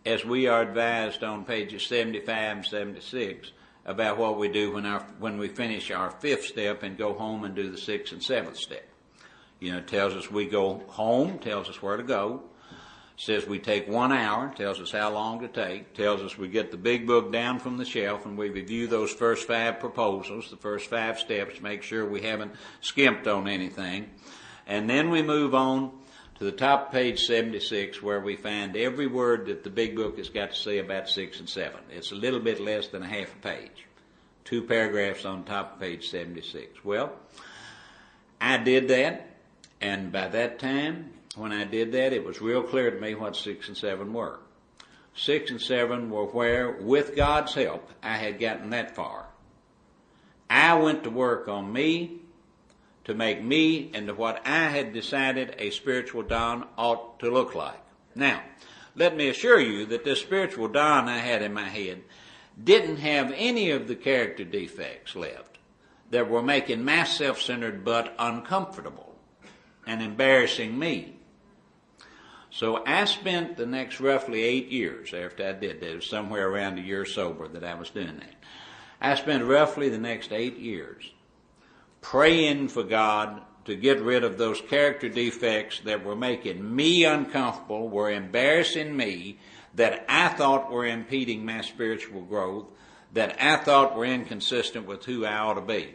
as we are advised on pages 75 and 76 about what we do when we finish our 5th step and go home and do the 6th and 7th step. You know, it tells us we go home, tells us where to go, says we take 1 hour, tells us how long to take, tells us we get the big book down from the shelf and we review those first 5 proposals, the first 5 steps, make sure we haven't skimped on anything. And then we move on to the top of page 76 where we find every word that the big book has got to say about 6 and 7. It's a little bit less than a half a page. 2 paragraphs on top of page 76. Well, I did that, and by that time, when I did that, it was real clear to me what 6 and 7 were. 6 and 7 were where, with God's help, I had gotten that far. I went to work on me to make me into what I had decided a spiritual dawn ought to look like. Now, let me assure you that this spiritual dawn I had in my head didn't have any of the character defects left that were making my self-centered butt uncomfortable and embarrassing me. So I spent the next roughly 8 years after I did that. It was somewhere around a year sober that I was doing that. I spent roughly the next 8 years praying for God to get rid of those character defects that were making me uncomfortable, were embarrassing me, that I thought were impeding my spiritual growth, that I thought were inconsistent with who I ought to be.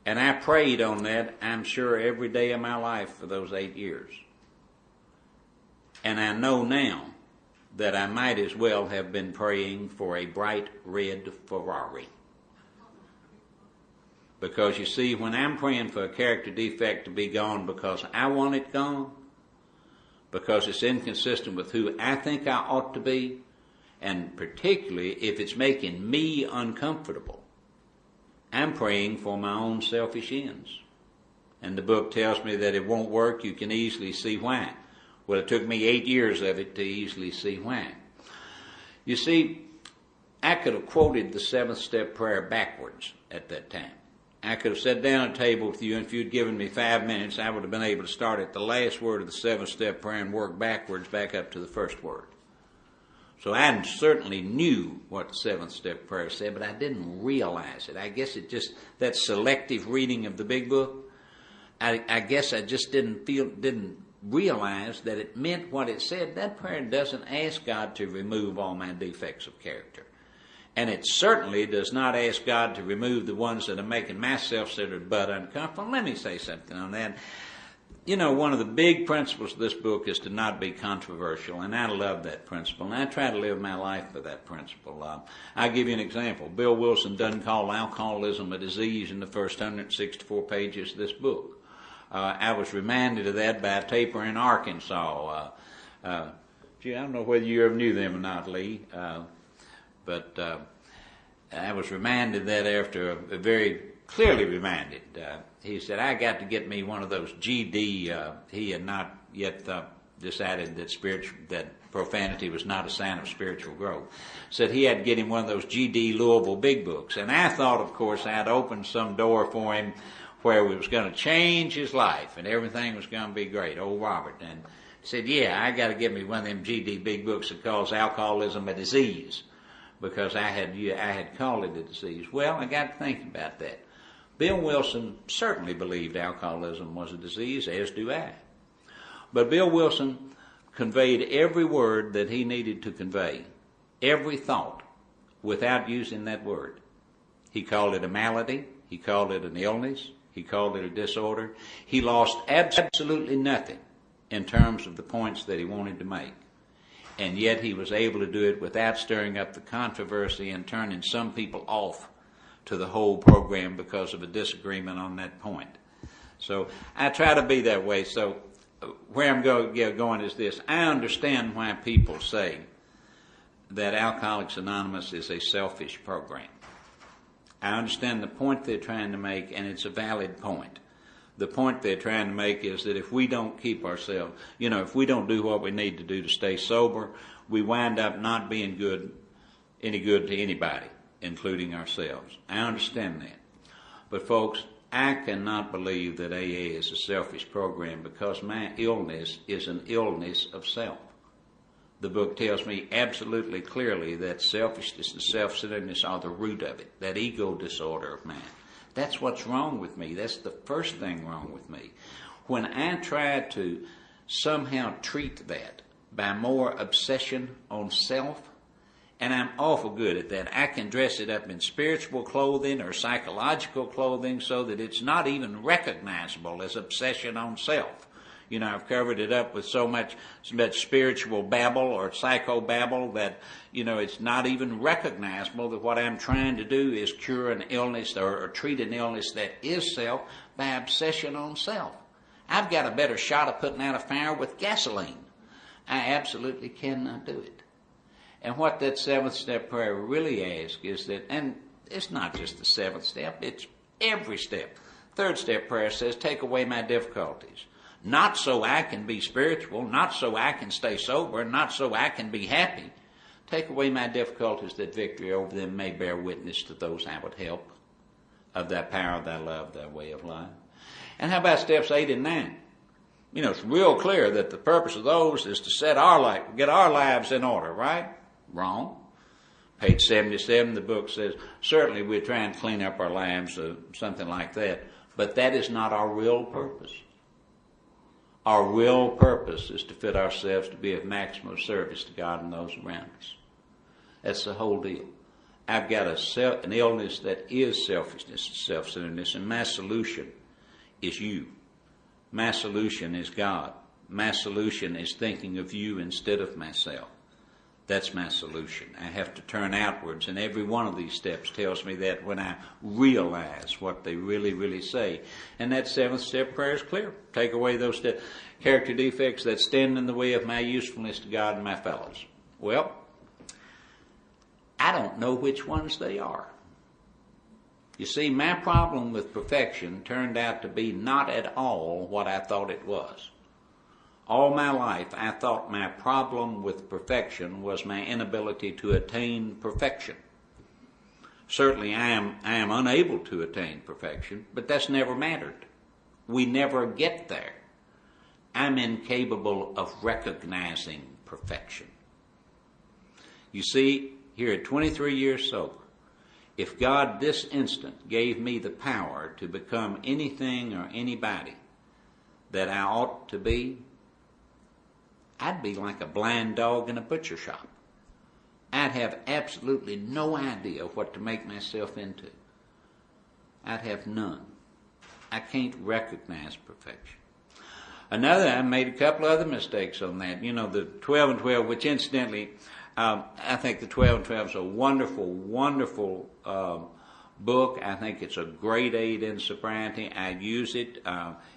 And I prayed on that, I'm sure, every day of my life for those 8 years. And I know now that I might as well have been praying for a bright red Ferrari. Because you see, when I'm praying for a character defect to be gone because I want it gone, because it's inconsistent with who I think I ought to be, and particularly if it's making me uncomfortable, I'm praying for my own selfish ends. And the book tells me that it won't work. You can easily see why. Well, it took me 8 years of it to easily see why. You see, I could have quoted the 7th step prayer backwards at that time. I could have sat down at a table with you, and if you'd given me 5 minutes, I would have been able to start at the last word of the 7th step prayer and work backwards back up to the first word. So I certainly knew what the 7th step prayer said, but I didn't realize it. I guess it just, that selective reading of the big book, I guess I just didn't realize that it meant what it said. That prayer doesn't ask God to remove all my defects of character. And it certainly does not ask God to remove the ones that are making my self-centered butt uncomfortable. Let me say something on that. You know, one of the big principles of this book is to not be controversial, and I love that principle, and I try to live my life by that principle. I'll give you an example. Bill Wilson doesn't call alcoholism a disease in the first 164 pages of this book. I was reminded of that by a taper in Arkansas. Gee, I don't know whether you ever knew them or not, Lee. But I was reminded that after very clearly reminded. He said, I got to get me one of those GD. He had not yet decided that profanity was not a sign of spiritual growth. Said he had to get him one of those GD Louisville big books. And I thought, of course, I'd opened some door for him where we was going to change his life and everything was going to be great. Old Robert. And he said, yeah, I got to get me one of them GD big books that calls alcoholism a disease. because I had called it a disease. Well, I got to think about that. Bill Wilson certainly believed alcoholism was a disease, as do I. But Bill Wilson conveyed every word that he needed to convey, every thought, without using that word. He called it a malady. He called it an illness. He called it a disorder. He lost absolutely nothing in terms of the points that he wanted to make. And yet he was able to do it without stirring up the controversy and turning some people off to the whole program because of a disagreement on that point. So I try to be that way. So where I'm going is this. I understand why people say that Alcoholics Anonymous is a selfish program. I understand the point they're trying to make, and it's a valid point. The point they're trying to make is that if we don't keep ourselves, if we don't do what we need to do to stay sober, we wind up not being any good to anybody, including ourselves. I understand that. But folks, I cannot believe that AA is a selfish program because my illness is an illness of self. The book tells me absolutely clearly that selfishness and self-centeredness are the root of it, that ego disorder of mine. That's what's wrong with me. That's the first thing wrong with me. When I try to somehow treat that by more obsession on self, and I'm awful good at that. I can dress it up in spiritual clothing or psychological clothing so that it's not even recognizable as obsession on self. I've covered it up with so much spiritual babble or psychobabble that, it's not even recognizable that what I'm trying to do is cure an illness or treat an illness that is self by obsession on self. I've got a better shot of putting out a fire with gasoline. I absolutely cannot do it. And what that seventh step prayer really asks is that, and it's not just the seventh step, it's every step. Third step prayer says, take away my difficulties. Not so I can be spiritual, not so I can stay sober, not so I can be happy. Take away my difficulties that victory over them may bear witness to those I would help, of thy power, thy love, thy way of life. And how about steps 8 and 9? It's real clear that the purpose of those is to get our lives in order, right? Wrong. Page 77, the book says, certainly we're trying to clean up our lives, something like that, but that is not our real purpose. Our real purpose is to fit ourselves to be of maximum service to God and those around us. That's the whole deal. I've got an illness that is selfishness and self-centeredness, and my solution is you. My solution is God. My solution is thinking of you instead of myself. That's my solution. I have to turn outwards, and every one of these steps tells me that when I realize what they really, really say. And that seventh step prayer is clear. Take away those character defects that stand in the way of my usefulness to God and my fellows. Well, I don't know which ones they are. You see, my problem with perfection turned out to be not at all what I thought it was. All my life, I thought my problem with perfection was my inability to attain perfection. Certainly, I am unable to attain perfection, but that's never mattered. We never get there. I'm incapable of recognizing perfection. You see, here at 23 years sober, if God this instant gave me the power to become anything or anybody that I ought to be, I'd be like a blind dog in a butcher shop. I'd have absolutely no idea what to make myself into. I'd have none. I can't recognize perfection. I made a couple other mistakes on that. The 12 and 12, which incidentally, I think the 12 and 12 is a wonderful, wonderful book. I think it's a great aid in sobriety. I use it.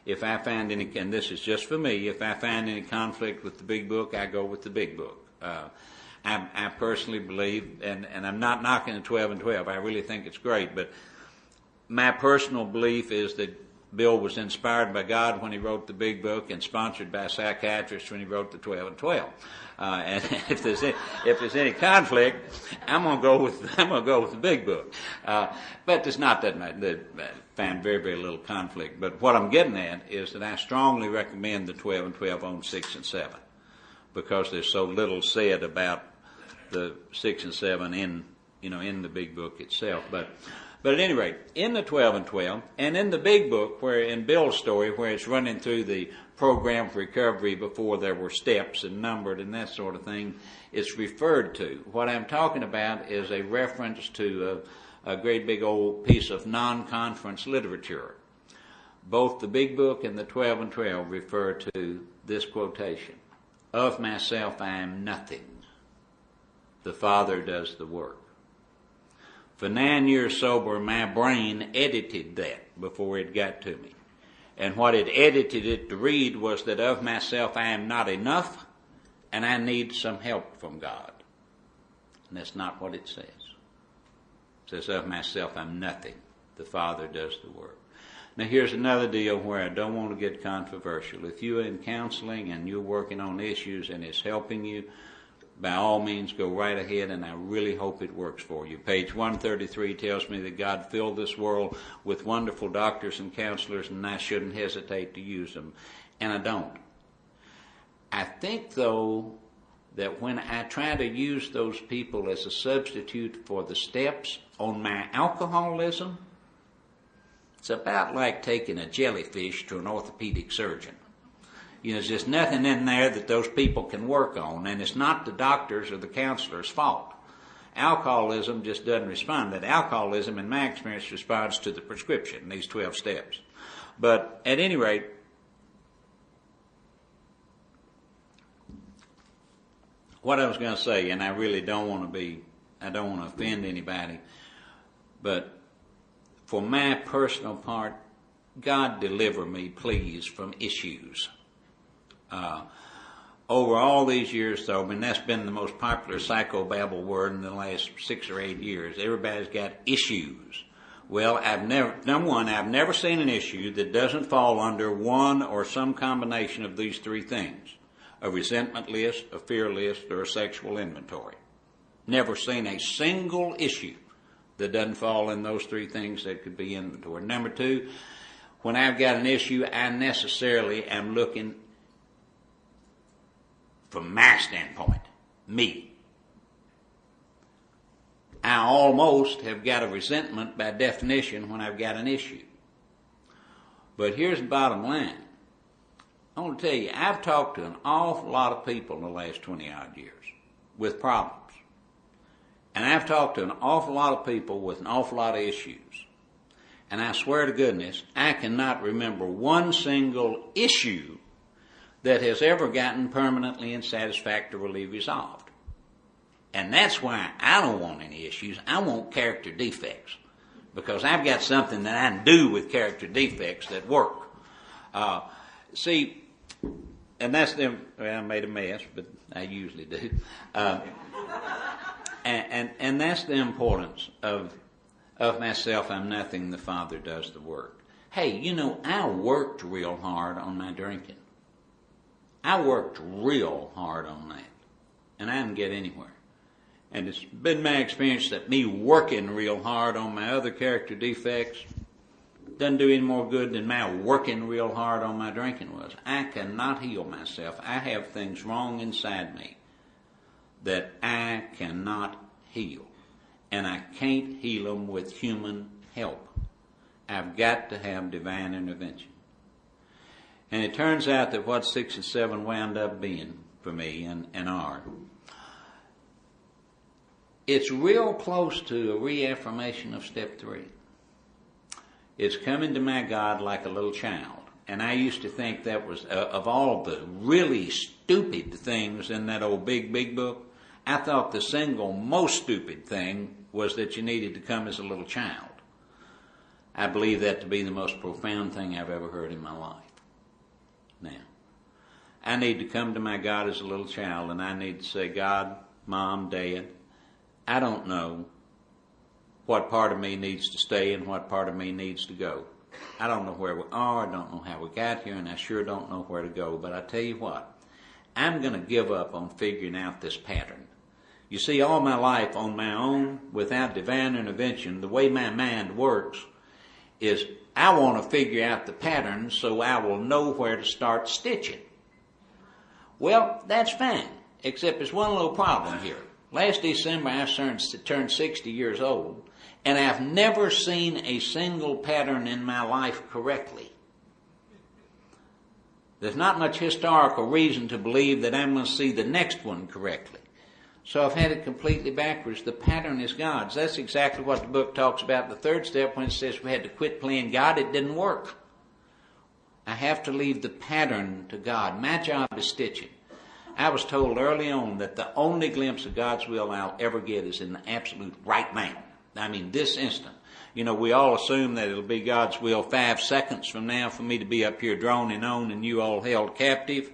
If I find any, and this is just for me, if I find any conflict with the big book, I go with the big book. I personally believe, and I'm not knocking the 12 and 12, I really think it's great, but my personal belief is that Bill was inspired by God when he wrote the big book and sponsored by psychiatrists when he wrote the 12 and 12. And if there's any conflict, I'm gonna go with the big book. But there's not that much. I find very, very little conflict. But what I'm getting at is that I strongly recommend the 12 and 12 on 6 and 7 because there's so little said about the 6 and 7 in the big book itself. But at any rate, in the 12 and 12, and in the big book, where in Bill's story, where it's running through the program for recovery before there were steps and numbered and that sort of thing, it's referred to. What I'm talking about is a reference to a great big old piece of non-conference literature. Both the big book and the 12 and 12 refer to this quotation: "Of myself I am nothing. The Father does the work." For 9 years sober, my brain edited that before it got to me. And what it edited it to read was that of myself I am not enough, and I need some help from God. And that's not what it says. It says, of myself I'm nothing. The Father does the work. Now here's another deal where I don't want to get controversial. If you're in counseling and you're working on issues and it's helping you, by all means go right ahead, and I really hope it works for you. Page 133 tells me that God filled this world with wonderful doctors and counselors, and I shouldn't hesitate to use them. And I don't. I think, though, that when I try to use those people as a substitute for the steps on my alcoholism, it's about like taking a jellyfish to an orthopedic surgeon. There's just nothing in there that those people can work on, and it's not the doctor's or the counselor's fault. Alcoholism just doesn't respond. That alcoholism, in my experience, responds to the prescription, these 12 steps. But at any rate, what I was going to say, and I really don't want to offend anybody, but for my personal part, God deliver me, please, from issues. Over all these years, though, that's been the most popular psychobabble word in the last 6 or 8 years. Everybody's got issues. Well, I've never seen an issue that doesn't fall under one or some combination of these three things: a resentment list, a fear list, or a sexual inventory. Never seen a single issue that doesn't fall in those three things that could be inventory. Number two, when I've got an issue, I necessarily am looking from my standpoint, me. I almost have got a resentment by definition when I've got an issue. But here's the bottom line. I want to tell you, I've talked to an awful lot of people in the last 20-odd years with problems. And I've talked to an awful lot of people with an awful lot of issues. And I swear to goodness, I cannot remember one single issue that has ever gotten permanently and satisfactorily resolved. And that's why I don't want any issues. I want character defects, because I've got something that I can do with character defects that work. See, and that's them. Well, I made a mess, but I usually do. And that's the importance of myself. I'm nothing. The Father does the work. Hey, I worked real hard on my drinking. I worked real hard on that, and I didn't get anywhere. And it's been my experience that me working real hard on my other character defects doesn't do any more good than my working real hard on my drinking was. I cannot heal myself. I have things wrong inside me that I cannot heal, and I can't heal them with human help. I've got to have divine intervention. And it turns out that what 6 and 7 wound up being for me and are, it's real close to a reaffirmation of step 3. It's coming to my God like a little child. And I used to think that was, of all the really stupid things in that old big book, I thought the single most stupid thing was that you needed to come as a little child. I believe that to be the most profound thing I've ever heard in my life. Now, I need to come to my God as a little child, and I need to say, God, Mom, Dad, I don't know what part of me needs to stay and what part of me needs to go. I don't know where we are, I don't know how we got here, and I sure don't know where to go. But I tell you what, I'm going to give up on figuring out this pattern. You see, all my life on my own, without divine intervention, the way my mind works is I want to figure out the pattern so I will know where to start stitching. Well, that's fine, except there's one little problem here. Last December I turned 60 years old, and I've never seen a single pattern in my life correctly. There's not much historical reason to believe that I'm going to see the next one correctly. So I've had it completely backwards. The pattern is God's. That's exactly what the book talks about. The third step, when it says we had to quit playing God, it didn't work. I have to leave the pattern to God. My job is stitching. I was told early on that the only glimpse of God's will I'll ever get is in the absolute right now. I mean, this instant. You know, we all assume that it'll be God's will 5 seconds from now for me to be up here droning on and you all held captive.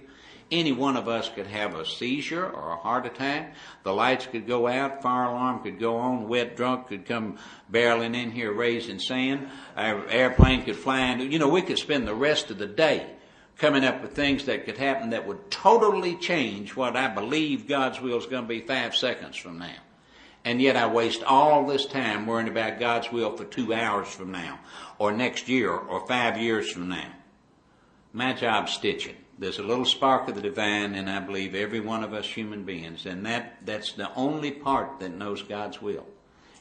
Any one of us could have a seizure or a heart attack. The lights could go out, fire alarm could go on, wet drunk could come barreling in here raising sand, our airplane could fly into, you know, we could spend the rest of the day coming up with things that could happen that would totally change what I believe God's will is going to be 5 seconds from now. And yet I waste all this time worrying about God's will for 2 hours from now, or next year, or 5 years from now. My job's stitching. There's a little spark of the divine in, I believe, every one of us human beings, and that's the only part that knows God's will.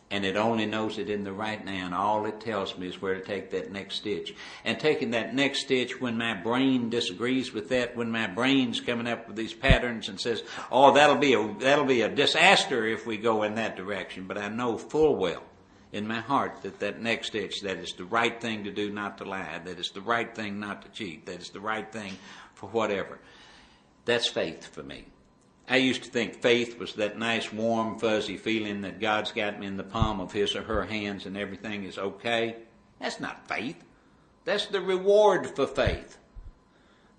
And it only knows it in the right now, and all it tells me is where to take that next stitch. And taking that next stitch when my brain disagrees with that, when my brain's coming up with these patterns and says, oh, that'll be a disaster if we go in that direction. But I know full well in my heart that next stitch, that is the right thing to do, not to lie, that is the right thing not to cheat, that is the right thing for whatever. That's faith for me. I used to think faith was that nice, warm, fuzzy feeling that God's got me in the palm of his or her hands and everything is okay. That's not faith. That's the reward for faith.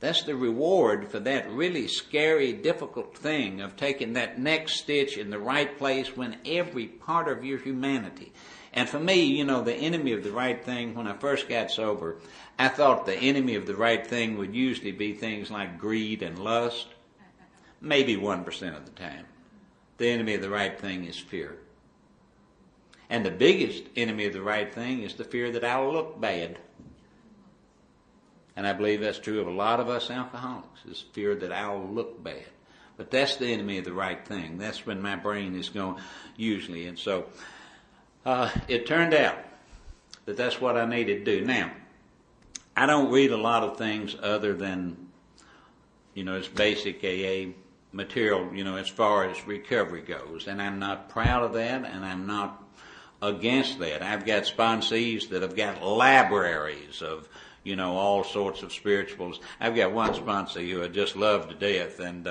That's the reward for that really scary, difficult thing of taking that next stitch in the right place when every part of your humanity. And for me, you know, the enemy of the right thing, when I first got sober, I thought the enemy of the right thing would usually be things like greed and lust. Maybe 1% of the time. The enemy of the right thing is fear. And the biggest enemy of the right thing is the fear that I'll look bad. And I believe that's true of a lot of us alcoholics, is fear that I'll look bad. But that's the enemy of the right thing. That's when my brain is going, usually. And so it turned out that that's what I needed to do. Now, I don't read a lot of things other than, you know, it's basic AA material, you know, as far as recovery goes. And I'm not proud of that, and I'm not against that. I've got sponsees that have got libraries of, you know, all sorts of spirituals. I've got one sponsee who I just love to death, and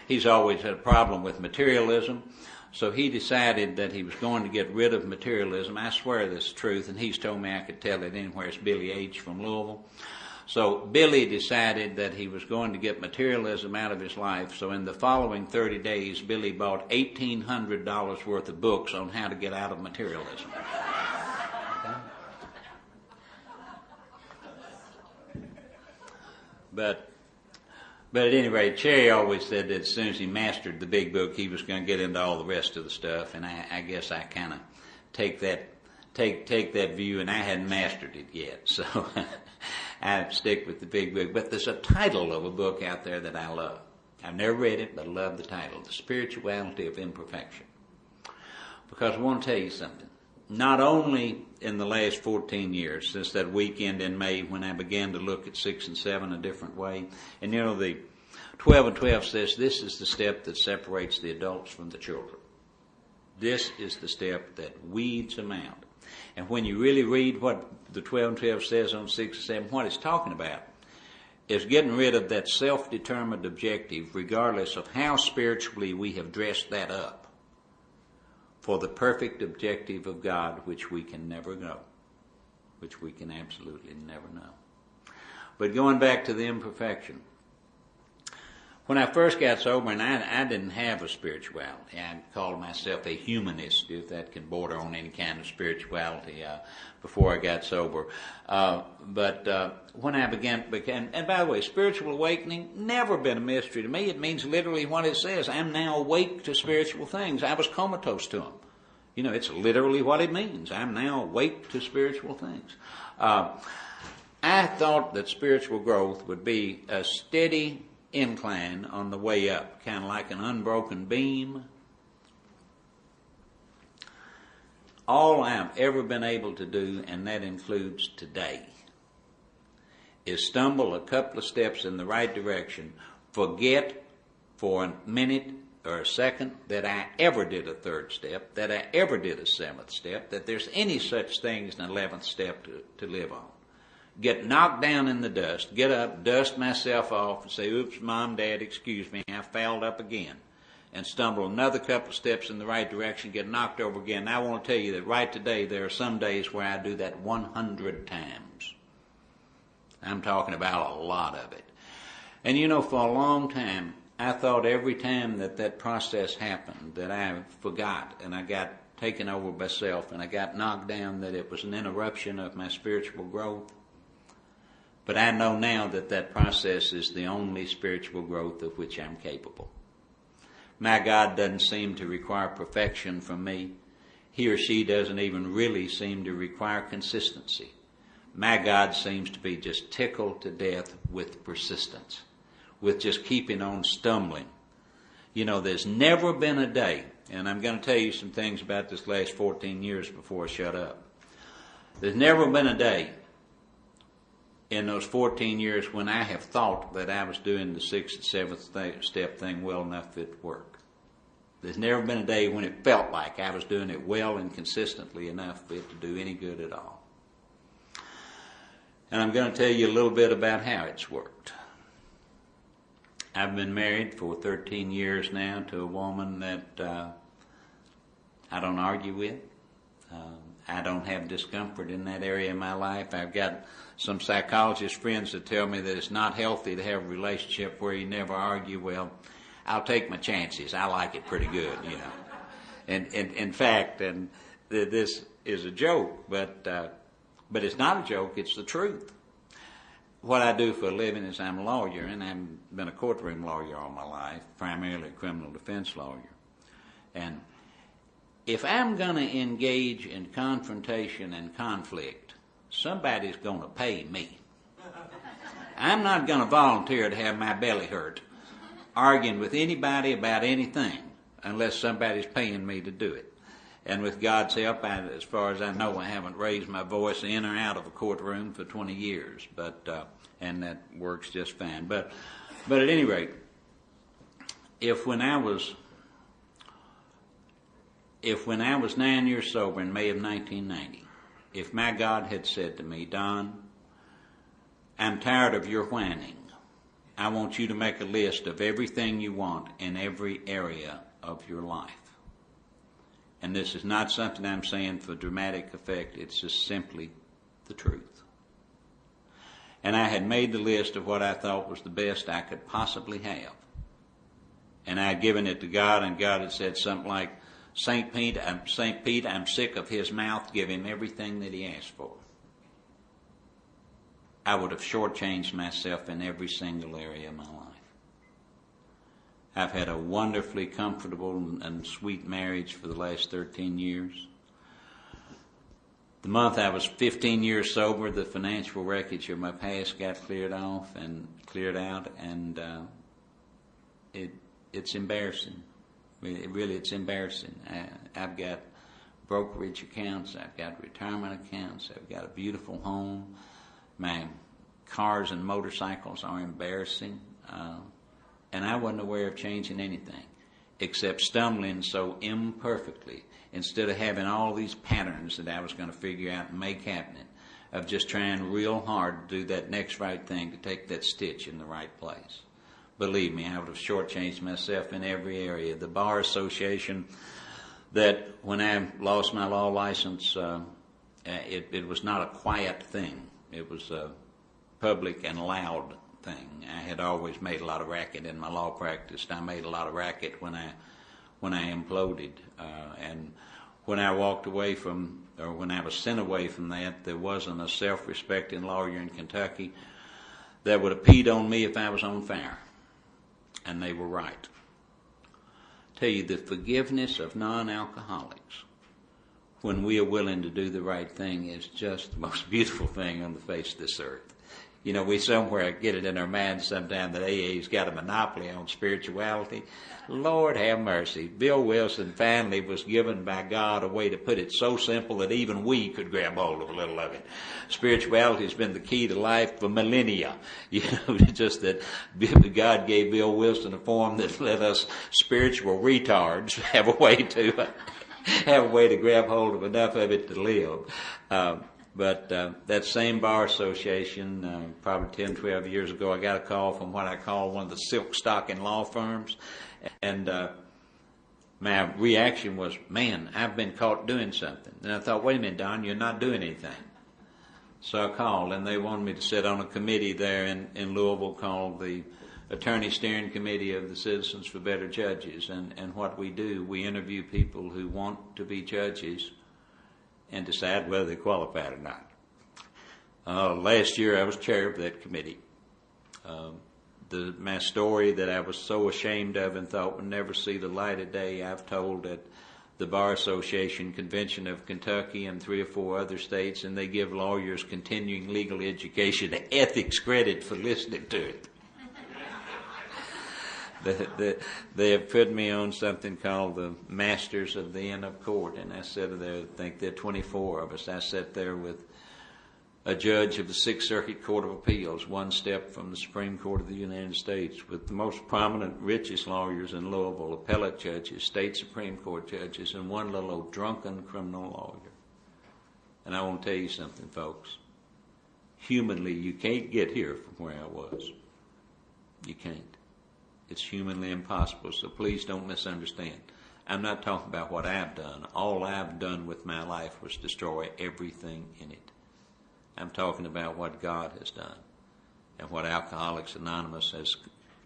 he's always had a problem with materialism. So he decided that he was going to get rid of materialism. I swear this is truth, and he's told me I could tell it anywhere. It's Billy H. from Louisville. So Billy decided that he was going to get materialism out of his life. So in the following 30 days, Billy bought $1,800 worth of books on how to get out of materialism. Okay? But at any rate, Cherry always said that as soon as he mastered the big book, he was going to get into all the rest of the stuff. And I guess I kind of take that view, and I hadn't mastered it yet. So I stick with the big book. But there's a title of a book out there that I love. I've never read it, but I love the title, The Spirituality of Imperfection. Because I want to tell you something. Not only in the last 14 years, since that weekend in May when I began to look at 6 and 7 a different way, and you know, the 12 and 12 says this is the step that separates the adults from the children. This is the step that weeds them out. And when you really read what the 12 and 12 says on 6 and 7, what it's talking about is getting rid of that self-determined objective, regardless of how spiritually we have dressed that up, for the perfect objective of God, which we can never know, which we can absolutely never know. But going back to the imperfection, when I first got sober, and I didn't have a spirituality. I called myself a humanist, if that can border on any kind of spirituality, before I got sober. But when I began, and by the way, spiritual awakening, never been a mystery to me. It means literally what it says. I'm now awake to spiritual things. I was comatose to them. You know, it's literally what it means. I'm now awake to spiritual things. I thought that spiritual growth would be a steady incline on the way up, kind of like an unbroken beam, all I've ever been able to do, and that includes today, is stumble a couple of steps in the right direction, forget for a minute or a second that I ever did a third step, that I ever did a seventh step, that there's any such thing as an 11th step to live on. Get knocked down in the dust, get up, dust myself off, and say, oops, Mom, Dad, excuse me, I fouled up again. And stumble another couple of steps in the right direction, get knocked over again. And I want to tell you that right today, there are some days where I do that 100 times. I'm talking about a lot of it. And you know, for a long time, I thought every time that process happened, that I forgot and I got taken over by self and I got knocked down, that it was an interruption of my spiritual growth. But I know now that process is the only spiritual growth of which I'm capable. My God doesn't seem to require perfection from me. He or she doesn't even really seem to require consistency. My God seems to be just tickled to death with persistence, with just keeping on stumbling. You know, there's never been a day, and I'm going to tell you some things about this last 14 years before I shut up. There's never been a day in those 14 years when I have thought that I was doing the 6th and 7th step thing well enough for it to work. There's never been a day when it felt like I was doing it well and consistently enough for it to do any good at all. And I'm going to tell you a little bit about how it's worked. I've been married for 13 years now to a woman that I don't argue with. I don't have discomfort in that area of my life. I've got some psychologist friends that tell me that it's not healthy to have a relationship where you never argue. Well, I'll take my chances. I like it pretty good, you know. And in fact, and this is a joke, but it's not a joke. It's the truth. What I do for a living is I'm a lawyer, and I've been a courtroom lawyer all my life, primarily a criminal defense lawyer. And if I'm going to engage in confrontation and conflict, somebody's going to pay me. I'm not going to volunteer to have my belly hurt arguing with anybody about anything unless somebody's paying me to do it. And with God's help, as far as I know, I haven't raised my voice in or out of a courtroom for 20 years, and that works just fine. But at any rate, if when I was 9 years sober in May of 1990, if my God had said to me, Don, I'm tired of your whining. I want you to make a list of everything you want in every area of your life. And this is not something I'm saying for dramatic effect. It's just simply the truth. And I had made the list of what I thought was the best I could possibly have. And I had given it to God, and God had said something like, St. Pete, I'm sick of his mouth. Give him everything that he asked for. I would have shortchanged myself in every single area of my life. I've had a wonderfully comfortable and sweet marriage for the last 13 years. The month I was 15 years sober, the financial wreckage of my past got cleared out, and it's embarrassing. It's embarrassing. I've got brokerage accounts, I've got retirement accounts, I've got a beautiful home. My cars and motorcycles are embarrassing. And I wasn't aware of changing anything except stumbling so imperfectly instead of having all these patterns that I was going to figure out and make happening, of just trying real hard to do that next right thing, to take that stitch in the right place. Believe me, I would have shortchanged myself in every area. The Bar Association, that when I lost my law license, it was not a quiet thing. It was a public and loud thing. I had always made a lot of racket in my law practice. I made a lot of racket when I imploded, and when I walked away from, or when I was sent away from that, there wasn't a self-respecting lawyer in Kentucky that would have peed on me if I was on fire, and they were right. Tell you, the forgiveness of non-alcoholics, when we are willing to do the right thing, is just the most beautiful thing on the face of this earth. You know, we somewhere get it in our minds sometime that AA's got a monopoly on spirituality. Lord have mercy. Bill Wilson finally was given by God a way to put it so simple that even we could grab hold of a little of it. Spirituality has been the key to life for millennia. You know, just that God gave Bill Wilson a form that let us spiritual retards have a way to grab hold of enough of it to live. But that same bar association, probably 10, 12 years ago, I got a call from what I call one of the silk stocking law firms. And my reaction was, man, I've been caught doing something. And I thought, wait a minute, Don, you're not doing anything. So I called, and they wanted me to sit on a committee there in Louisville called the Attorney Steering Committee of the Citizens for Better Judges. And what we do, we interview people who want to be judges and decide whether they're qualified or not. Last year I was chair of that committee. My story that I was so ashamed of and thought would never see the light of day, I've told at the Bar Association Convention of Kentucky and 3 or 4 other states, and they give lawyers continuing legal education ethics credit for listening to it. They have put me on something called the Masters of the Inn of Court, and I sat there, I think there are 24 of us. I sat there with a judge of the Sixth Circuit Court of Appeals, one step from the Supreme Court of the United States, with the most prominent, richest lawyers in Louisville, appellate judges, state Supreme Court judges, and one little old drunken criminal lawyer. And I want to tell you something, folks. Humanly, you can't get here from where I was. You can't. It's humanly impossible, so please don't misunderstand. I'm not talking about what I've done. All I've done with my life was destroy everything in it. I'm talking about what God has done and what Alcoholics Anonymous has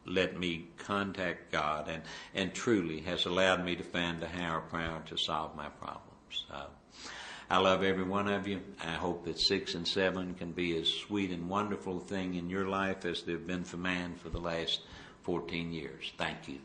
let me contact God and truly has allowed me to find a higher power to solve my problems. I love every one of you. I hope that 6 and 7 can be as sweet and wonderful a thing in your life as they've been for mine for the last 14 years. Thank you.